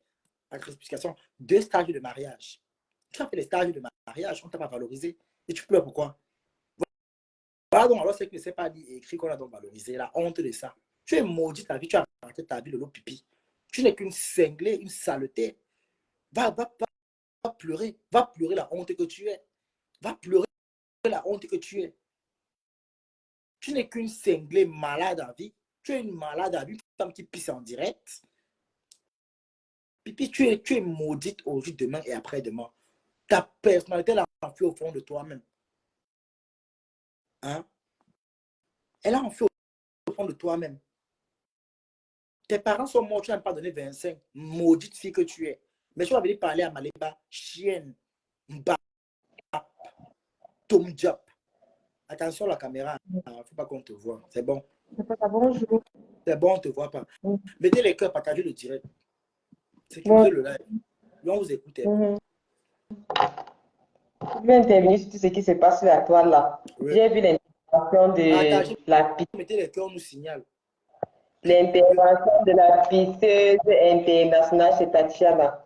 avec explication, 2 stages de mariage. Tu as fait les stages de mariage, on ne t'a pas valorisé. Et tu pleures pourquoi? Voilà donc alors c'est que ne s'est pas dit et écrit qu'on a donc valorisé la honte de ça. Tu es maudit ta vie, tu as raté ta vie de l'eau pipi. Tu n'es qu'une cinglée, une saleté. Va pleurer la honte que tu es. Va pleurer la honte que tu es. Tu n'es qu'une cinglée malade à vie. Tu es une malade à vie, une femme qui pisse en direct. Pipi, tu es maudite aujourd'hui, demain et après-demain. Ta personnalité l'a enfui au fond de toi-même. Hein? Elle a enfui au fond de toi-même. Tes parents sont morts, tu n'as pas donné 25. Maudite fille que tu es. Mais tu vas venir parler à Maléba, chienne, mbap, tom job. Attention la caméra, il ne faut pas qu'on te voit. C'est bon. Bonjour. C'est bon, on ne te voit pas. Mettez les cœurs, partagez le direct. Sécurisez le live. Là, on vous écoute. Je vais intervenir sur tout ce qui se passe sur la toile là. Oui. J'ai vu l'intervention de la pisseuse. Mettez les cœurs, on nous signale. L'intervention de la pisseuse internationale chez Tatiana.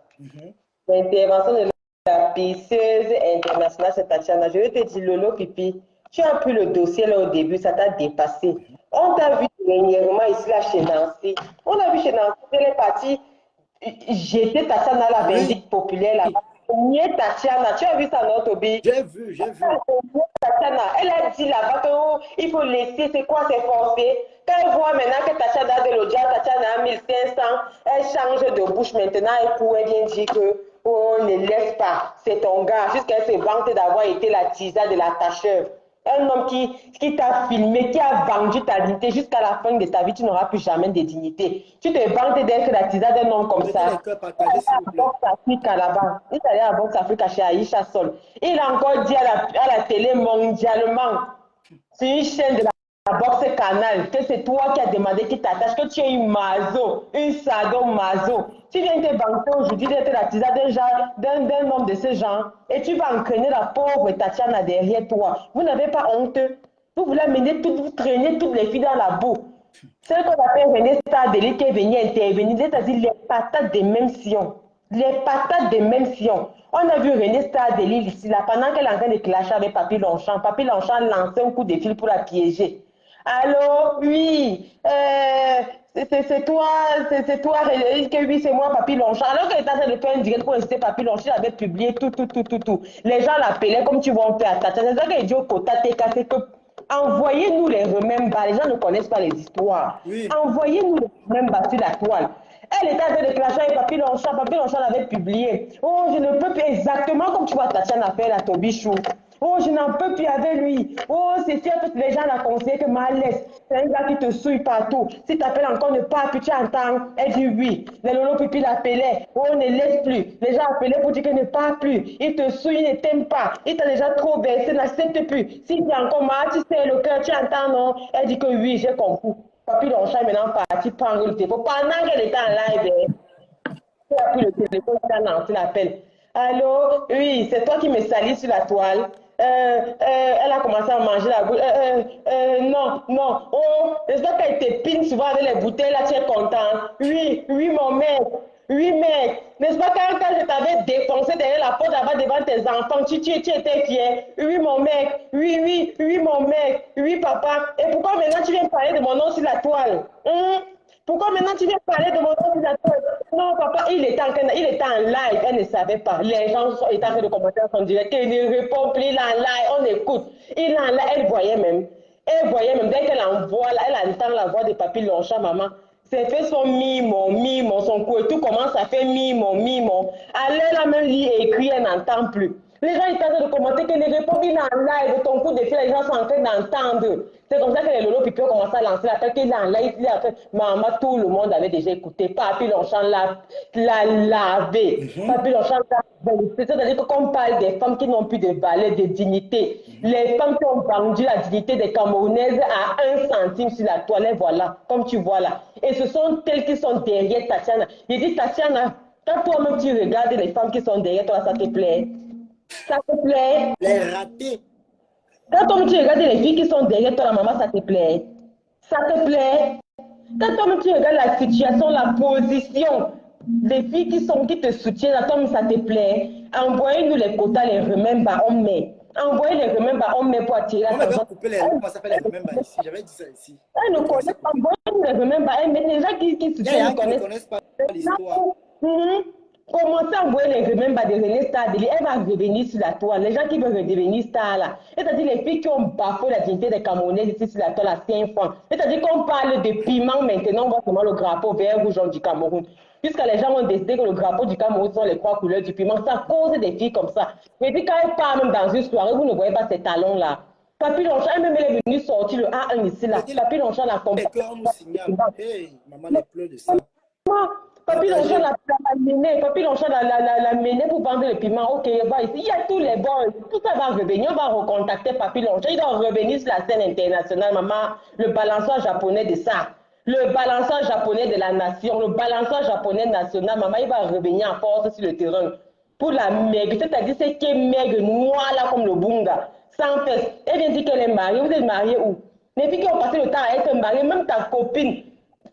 L'intervention de la pisseuse internationale chez Tatiana. Je vais te dire, Lolo Pipi, tu as pris le dossier là au début, ça t'a dépassé. On t'a vu dernièrement ici là chez Nancy. On a vu chez Nancy, elle est partie jeter Tatiana la vindicte populaire là-bas. Tatiana, tu as vu ça, non, Toby? J'ai vu. Tatiana, elle a dit là-bas qu'il faut laisser, c'est quoi, c'est forcé. Quand elle voit maintenant que Tatiana a de l'audience, Tatiana a 1500, elle change de bouche maintenant, elle vient dire que on ne laisse pas, c'est ton gars, jusqu'à se vante d'avoir été la tisa de la tâcheur. Un homme qui t'a filmé, qui a vendu ta dignité jusqu'à la fin de ta vie, tu n'auras plus jamais de dignité. Tu te vantes d'être la tisa d'un homme comme ça. Box Africa là-bas. Il est allé à Box Africa chez Aïcha Sol. Il a encore dit à la télé mondialement, sur une chaîne de la boxe canal, que c'est toi qui as demandé qu'il t'attache, que tu es une mazo, une sadomaso. Tu viens te vanter aujourd'hui d'être la tisa d'un homme de ce genre et tu vas entraîner la pauvre Tatiana derrière toi. Vous n'avez pas honte. Vous voulez amener vous traîner toutes les filles dans la boue. C'est ce qu'on appelle René Stardeli qui est venu intervenir, c'est-à-dire les patates des mêmes sillons. Les patates des mêmes sillons. On a vu René Stardeli ici, là, pendant qu'elle est en train de clasher avec Papy Longchamp. Papy Longchamp lançait un coup de fil pour la piéger. Allô, oui, c'est toi, que oui, c'est moi, Papy Longchamp. Alors qu'elle était en train de faire un direct pour inciter Papy Longchamp, il avait publié tout. Les gens l'appelaient comme tu vois, on peut attacher. C'est ça qu'il dit au quota TK, c'est que Envoyez-nous les remembers. Les gens ne connaissent pas les histoires. Oui. Envoyez-nous les remembers sur la toile. Elle était en train de clasher avec Papy Longchamp. Papy Longchamp l'avait publié. Oh, je ne peux plus, exactement comme tu vois Tatiana faire la Tobichou. Oh, je n'en peux plus avec lui. Oh, c'est sûr que les gens la conseillé que malaise. C'est un gars qui te souille partout. Si tu appelles encore ne pas, puis tu entends. Elle dit oui. Les Lolo Pipi l'appelaient. Oh, on ne laisse plus. Les gens appelaient pour dire qu'il ne parle plus. Il te souille, il ne t'aime pas. Il t'a déjà trop baissé, n'accepte plus. Si tu es encore mal, tu sais le cœur, tu entends non. Elle dit que oui, j'ai compris. Papy Longchamp est maintenant parti prendre le téléphone. Pendant qu'elle était en live, elle a pris le téléphone, elle a lancé l'appel. Allô, oui, c'est toi qui me salis sur la toile. Elle a commencé à manger la bouche. Non, non. Oh, j'espère qu'elle te pine souvent avec les bouteilles, là, tu es contente. Oui, oui, mon mec. Oui, mec. N'est-ce pas quand je t'avais défoncé derrière la porte là-bas devant tes enfants, tu étais fier. Oui, mon mec. Oui, oui, oui, mon mec. Oui, papa. Et pourquoi maintenant tu viens parler de mon nom sur la toile? Pourquoi maintenant tu viens parler de mon nom sur la toile? Non, papa, il était en live, elle ne savait pas. Les gens étaient en train de commenter en direct. Il ne répond plus, il est en live, on écoute. Il est en live, elle voyait même. Dès qu'elle envoie, elle entend la voix de Papy Longchamp, maman. C'est fait son mimon, son cou et tout commence à faire mimon. Elle a même lu et écrit, elle n'entend plus. Les gens étaient en train de commenter que les réponses, il est en live, ton coup de fil, les gens sont en train d'entendre. C'est comme ça que les Lolo Pipi ont commencé à lancer l'appel qu'il est en live, il est en train. Maman, tout le monde avait déjà écouté. Papy Longchamp l'a lavé. Papy Longchamp l'a lavé. C'est-à-dire que quand on parle des femmes qui n'ont plus de valeur, de dignité, les femmes qui ont vendu la dignité des Camerounaises à 1 centime sur la toilette, voilà, comme tu vois là. Et ce sont elles qui sont derrière Tatiana. Je dis, Tatiana, quand toi-même tu regardes les femmes qui sont derrière toi, ça te plaît? Ça te plaît? Les ratés. Quand toi-même tu regardes les filles qui sont derrière toi, la maman, ça te plaît? Ça te plaît? Quand toi-même tu regardes la situation, la position des filles qui te soutiennent, toi, ça te plaît? Envoyez-nous les quotas, les remembers, on met. Envoyez les remembers, on met pour attirer On avait l'attention. coupé les comment ça s'appelle les remembers ici. J'avais dit ça ici. Elle ne connaît pas, envoyez-nous les remembers, mais les gens qui Il y a soutiennent qui ne connaissent pas l'histoire. Commencez à envoyer les remembers de René Star. Elle va revenir sur la toile. Les gens qui veulent redevenir star là. C'est-à-dire les filles qui ont bafoué la dignité des Camerounais ici sur la toile à 5 francs. C'est-à-dire qu'on parle de piment maintenant, on voit seulement le drapeau vert, rouge, jaune du Cameroun. Puisque les gens ont décidé que le drapeau du Cameroun sont les 3 couleurs du piment. Ça cause des filles comme ça. Et puis quand elle part même dans une soirée, vous ne voyez pas ces talons là. Papy Longchamp, elle-même elle est venue sortir le A1 ici là. Papy Longchamp l'a compris. Les cœurs nous signalent. Hey, maman, les pleurs de ça. Papy Longchamp l'a mené, Papy Longchamp l'a mené pour vendre le piment. Ok, va ici. Il y a tous les bons. Tout ça va revenir. On va recontacter Papy Longchamp. Il doit revenir sur la scène internationale, maman. Le balanceur japonais de ça. Le balanceur japonais de la nation. Le balanceur japonais national, maman, il va revenir en force sur le terrain. Pour la maigre, c'est-à-dire c'est qui est maigre, noire là comme le bunga. Sans fesse. Elle vient dire qu'elle est mariée. Vous êtes mariée où? Les filles qui ont passé le temps à être mariées, même ta copine.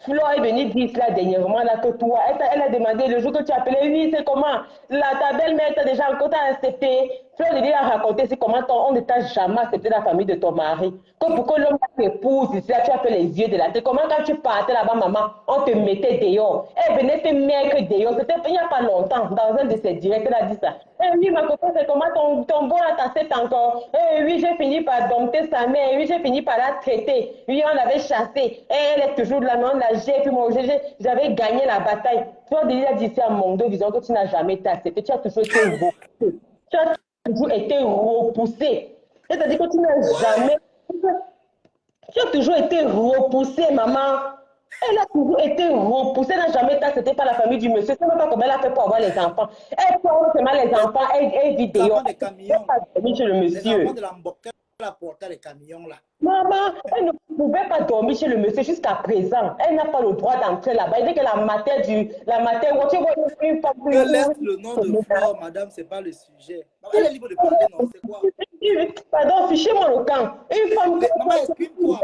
Flo est venue dire cela dernièrement là que toi, elle a demandé le jour que tu as appelé, oui, c'est comment? Ta belle-mère t'a déjà encore accepté. Flo a raconté c'est comment on ne t'a jamais accepté la famille de ton mari. Que pour que l'homme t'épouse ici, là, tu as fait les yeux de la tête. Comment quand tu partais là-bas, maman, on te mettait dehors. Elle venait te mettre dehors. C'était il n'y a pas longtemps, dans un de ses directs, elle a dit ça. Eh oui, ma copine, c'est comment ton bon là t'accepte encore? Eh oui, j'ai fini par dompter sa mère. Oui, j'ai fini par la traiter. Oui, on l'avait chassée. Elle est toujours là, non, la j'ai, puis moi, j'avais gagné la bataille. Tu as déjà dit ça à Mondo, disant que tu n'as jamais été accepté. Tu as toujours été repoussé. Tu as toujours été repoussé. C'est-à-dire que tu n'as jamais... Tu as toujours été repoussé, maman. Elle a toujours été repoussée, elle n'a jamais été acceptée par la famille du monsieur. Je ne sais même pas comment elle a fait pour avoir les enfants. Elle prend seulement les enfants, elle vit dehors. Des camions. Chez le monsieur. Les enfants de la Mboka, elle a porté les camions là. Maman, elle ne pouvait pas dormir chez le monsieur jusqu'à présent. Elle n'a pas le droit d'entrer là-bas. Elle dit que la matière, tu vois une femme plus. Que laisse le nom de Flore, madame, c'est pas le sujet. Maman, elle est libre de parler, non, c'est quoi? Pardon, fichez-moi le camp. Une femme qui. Maman, explique-toi.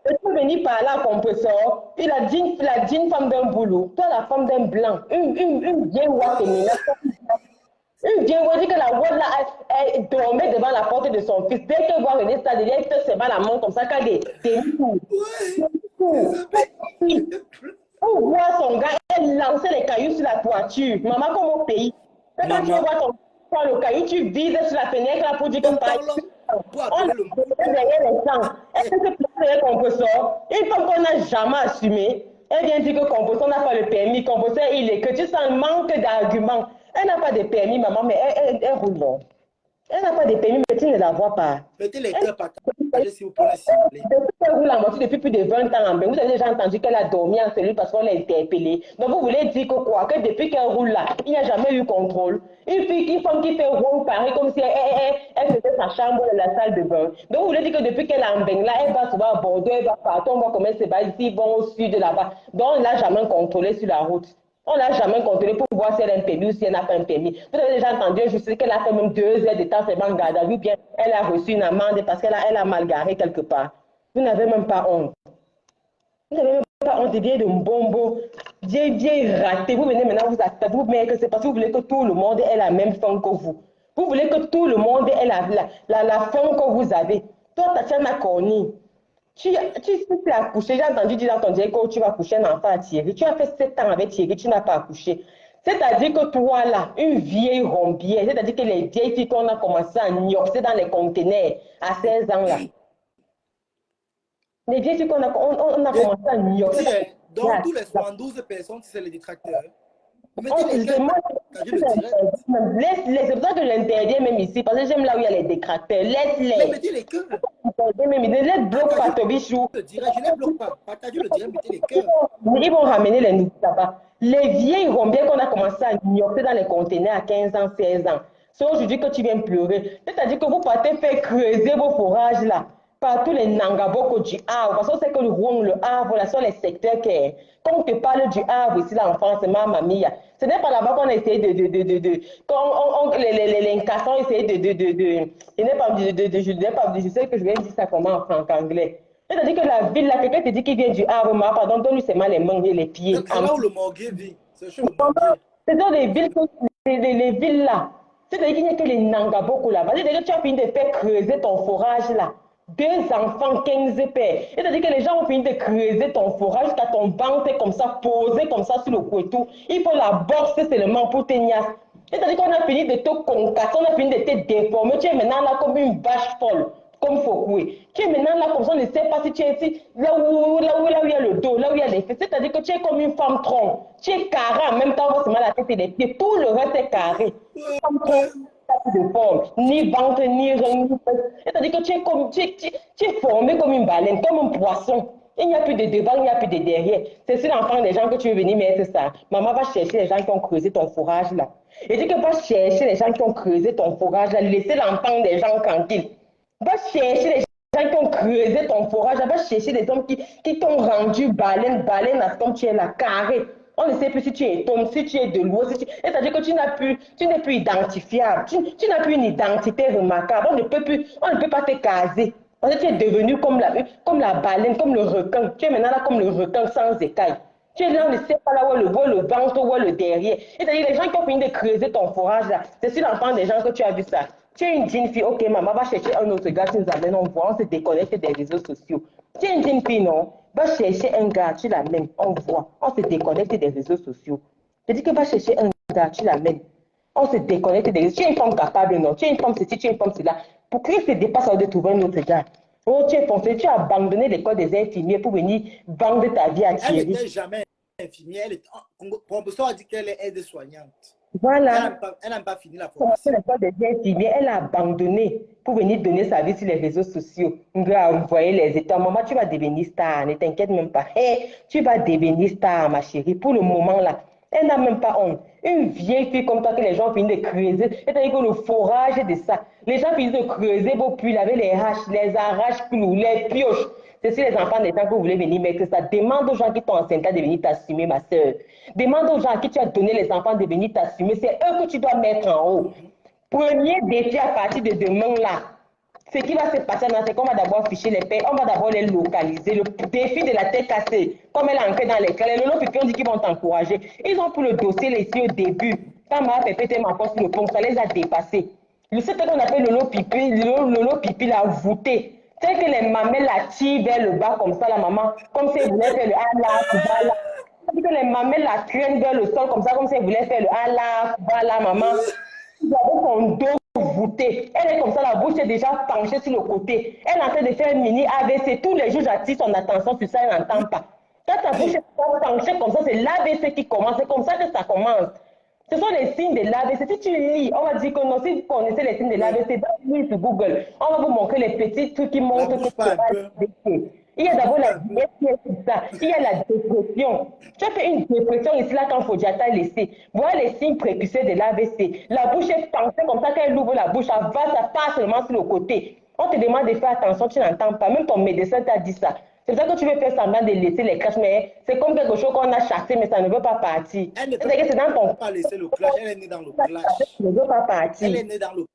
Elle peut venir par là, compresseur. Il a dit une femme d'un boulot. Toi, la femme d'un blanc. Une vieille ouate Une vieille ouate dit que la ouate là, elle dormait devant la porte de son fils. Dès qu'elle voit René Stade, elle se bat la main comme ça, quand des on voit son gars, elle lançait les cailloux sur la toiture. Maman, comme au pays. Quand tu vois le caillou, tu vises sur la fenêtre là pour dire que pour On appeler l'a le posé derrière les champs. Est-ce que c'est pour ça qu'on peut sortir? Une fois qu'on n'a jamais assumé, elle vient dire que composteur n'a pas le permis, composteur il est que tu sens manque d'arguments. Elle n'a pas de permis, maman, mais elle roule bon. Elle n'a pas de permis, mais tu ne la vois pas. Mettez les Elle cœurs partagés si vous pouvez signaler. depuis qu'elle roule en moto depuis plus de 20 ans en Belgique, vous avez déjà entendu qu'elle a dormi en cellule parce qu'on l'a interpellée. Donc vous voulez dire que quoi? Que depuis qu'elle roule là, il n'y a jamais eu contrôle. Une femme qui fait roule pareil comme si elle faisait sa chambre dans la salle de bain. Donc vous voulez dire que depuis qu'elle est en bain là, elle va souvent à Bordeaux, elle va partout, on voit comment elle se bat ici, bon au sud de là-bas. Donc on ne l'a jamais contrôlé sur la route. On ne l'a jamais contrôlé pour voir si elle a un permis ou si elle n'a pas un permis. Vous avez déjà entendu, je sais qu'elle a fait même 2 heures de temps seulement en garde à vue, bien elle a reçu une amende parce qu'elle a mal garé quelque part. Vous n'avez même pas honte. Vous n'avez même pas honte, Dieu de Mbombo. Dieu raté. Vous venez maintenant vous attaquer. Vous, mais que c'est parce que vous voulez que tout le monde ait la même faim que vous. Vous voulez que tout le monde ait la faim que vous avez. Toi, Tatiana Corny, tu as accouché. J'ai entendu dire dans ton dialogue que tu vas accoucher un enfant à Thierry. Tu as fait 7 ans avec Thierry, tu n'as pas accouché. C'est-à-dire que toi, là, une vieille rombière, c'est-à-dire que les vieilles filles qu'on a commencé à gnoxer dans les conteneurs à 16 ans, là. Les vieilles filles qu'on a commencé à gnoxer. Donc, tous les 72 personnes, c'est les détracteurs. Mettez Oh, les cœurs moi, partagés le direct. laisse-les. C'est pour ça que je l'interdis même ici, parce que j'aime là où il y a les détracteurs. Mais Laisse-les. mettez les cœurs. Ne les bloque pas, Tobichou. Le direct, je ne les bloque pas. Partagez le direct, mettez les cœurs. Ils vont ramener les nouveaux là-bas. Les vieilles rombières qu'on a commencé à gnoxer dans les conteneurs à 15 ans, 16 ans, c'est aujourd'hui que tu viens pleurer. C'est-à-dire que vous partez faire creuser vos forages là, par tous les Nangaboko du Havre. Parce qu'on sait que le Rwang, le Havre, là sont les secteurs qui. Quand on te parle du Havre ici là en France, mamma mia. Ce n'est pas là-bas qu'on a essayé quand les Incassants ont essayé je sais que je vais dire ça comment en anglais. C'est-à-dire que la ville là, quelqu'un te dit qu'il vient du Havre, pardon, donne-lui seulement les mains et les pieds. C'est là où le morguer vit. C'est chez le morguer. C'est dans les villes, les villes là. C'est-à-dire qu'il n'y a que les Nangaboko là-bas. C'est-à-dire que tu as fini de faire creuser ton forage là. 2 enfants, 15 pères. C'est-à-dire que les gens ont fini de creuser ton forage jusqu'à ton ventre comme ça, posé comme ça sur le couteau. Il faut la borser seulement pour te niasse. C'est-à-dire qu'on a fini de te concasser, on a fini de te déformer. Tu es maintenant là comme une vache folle, comme Fokoué. Tu es maintenant là comme ça, on ne sait pas si tu es ici, là où il y a le dos, là où il y a les fesses. C'est-à-dire que tu es comme une femme tronc. Tu es carré en même temps, on voit seulement la tête et les pieds. Tout le reste est carré. Femme tronc. De forme, ni ventre, ni rein, ni fesses. C'est-à-dire que tu es formé comme une baleine, comme un poisson. Il n'y a plus de devant, il n'y a plus de derrière. C'est sur l'enfant des gens que tu veux venir mettre ça. Maman va chercher les gens qui ont creusé ton fourrage là. Et dis que va chercher les gens qui ont creusé ton fourrage là. Laissez l'enfant des gens tranquilles. Va chercher les gens qui ont creusé ton fourrage là. Va chercher les hommes qui t'ont rendu baleine comme tu es là, carré. On ne sait plus si tu es homme, si tu es de l'eau, c'est-à-dire que tu n'es plus identifiable, tu n'as plus une identité remarquable, on ne peut pas te caser. Parce que tu es devenu comme la baleine, comme le requin. Tu es maintenant là comme le requin sans écailles. Tu es là, on ne sait pas là où est le ventre, où est le derrière. C'est-à-dire les gens qui ont fini de creuser ton forage là, c'est sur l'enfant des gens que tu as vu ça. Tu es une jeune fille, ok, maman va chercher un autre gars, tu nous amènes, on voit, on se déconnecte des réseaux sociaux. Tu es une jeune fille, non? Va chercher un gars, tu l'amènes, on voit, on se déconnecte des réseaux sociaux. Je dis que va chercher un gars, tu l'amènes, on se déconnecte des réseaux sociaux. Tu es une femme capable, non? Tu es une femme ceci, tu es une femme cela. Pour créer ce dépasse de trouver un autre gars. Oh, tu es foncé, tu as abandonné l'école des infirmiers pour venir vendre ta vie à Thierry. Elle n'était jamais infirmière. Professeur a dit qu'elle est aide-soignante. Voilà. Elle n'a pas fini la formation. Elle a abandonné pour venir donner sa vie sur les réseaux sociaux. On va envoyer les états. Maman, tu vas devenir star. Ne t'inquiète même pas. Hey, tu vas devenir star, ma chérie. Pour le moment là, elle n'a même pas honte. Une vieille fille comme toi que les gens finissent de creuser. C'est-à-dire que le forage de ça. Les gens finissent de creuser vos puits avec les haches, les arraches-clous, les pioches. C'est si les enfants des gens que vous voulez venir mettre ça. Demande aux gens qui t'ont enceinté de venir t'assumer, ma soeur. Demande aux gens à qui tu as donné les enfants de venir t'assumer. C'est eux que tu dois mettre en haut. Premier défi à partir de demain là. Ce qui va se passer, c'est qu'on va d'abord ficher les pères, on va d'abord les localiser. Le défi de la tête cassée, comme elle a ancré dans les clés, les lopipi, on dit qu'ils vont t'encourager. Ils ont pris le dossier ici au début. Quand ma pépé ma force sur le pont, ça les a dépassés. Le fait qu'on appelle le pipi l'a voûté. C'est que les mamelles la tirent vers le bas comme ça, la maman, comme si elle voulait faire le Allah, c'est que les mamelles la traînent vers le sol comme ça, comme si elle voulait faire le Allah, maman. Ils avaient son dos voûtée. Elle est comme ça, la bouche est déjà penchée sur le côté. Elle est en train de faire un mini AVC. Tous les jours, j'attire son attention sur ça, elle n'entend pas. Quand ta bouche est penchée comme ça, c'est l'AVC qui commence. C'est comme ça que ça commence. Ce sont les signes de l'AVC. Si tu lis, on va dire que non, si vous connaissez les signes de l'AVC, lire sur Google. On va vous montrer les petits trucs qui montrent que c'est l'AVC. Il y a d'abord la diète, ça. Il y a la dépression. Tu as fait une dépression ici, là, quand Fodiata est laissé. Voilà les signes précurseurs de l'AVC. La bouche est pensée comme ça, quand elle ouvre la bouche, ça passe seulement sur le côté. On te demande de faire attention, tu n'entends pas. Même ton médecin t'a dit ça. C'est ça que tu veux faire semblant de laisser les clashs, mais c'est comme quelque chose qu'on a chassé, mais ça ne veut pas partir. Elle ne peut C'est dans ton... pas laisser le clash, elle est née dans le clash. Ça ne veut pas partir. Elle est née dans le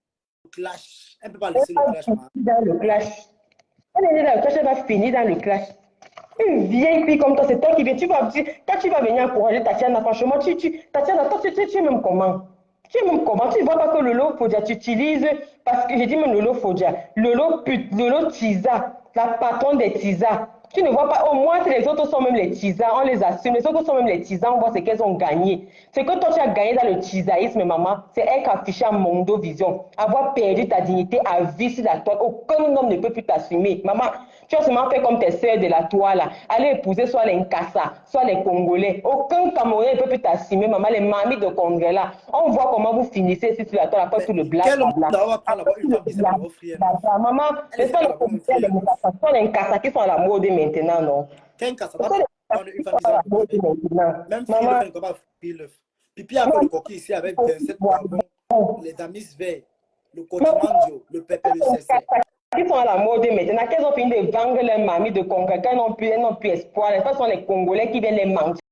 clash. Elle ne peut pas laisser le clash. Dans le clash. Elle est née dans le clash, elle va finir dans le clash. Une vieille fille comme toi, c'est toi qui viens. Quand tu vas venir encourager Tatiana, franchement, Tatiana, toi, tu es même comment? Tu es même comment? Tu ne vois pas que Lolo Fodia, tu utilises, parce que j'ai dit même Lolo Fodia, Lolo Tisa, la patronne des tisas. Tu ne vois pas, au moins, les autres sont même les tisas, on les assume. Les autres sont même les tisas, on voit ce qu'elles ont gagné. Ce que toi, tu as gagné dans le tisaïsme, maman, c'est elle qui a affiché à Mondo Vision. Avoir perdu ta dignité à vie sur la toile. Aucun homme ne peut plus t'assumer. Maman, tu as seulement fait comme tes sœurs de la toile. Aller épouser soit les Nkassa, soit les Congolais. Aucun Camerounais ne peut plus t'assumer, maman. Les mamies de Congrès là. On voit comment vous finissez sur la toile après tout le blague. Quel monde va prendre là-bas une femme qui s'est offrir? Maman, c'est pas les Congolais, les Nkassa qui sont à la mode maintenant, non? Qu'un Nkassa va prendre une femme qui s'est offrir. Même si elle ne peut pas offrir l'œuf. Pipi a fait le coquille ici avec 27 poivrons, les damis verts, le cotimandio, le pépé, le cessé. Qui sont à la mode maintenant, qu'elles ont fini de vendre les mamies de Congrès, qu'elles n'ont plus espoir. Ce sont les Congolais qui viennent les manger.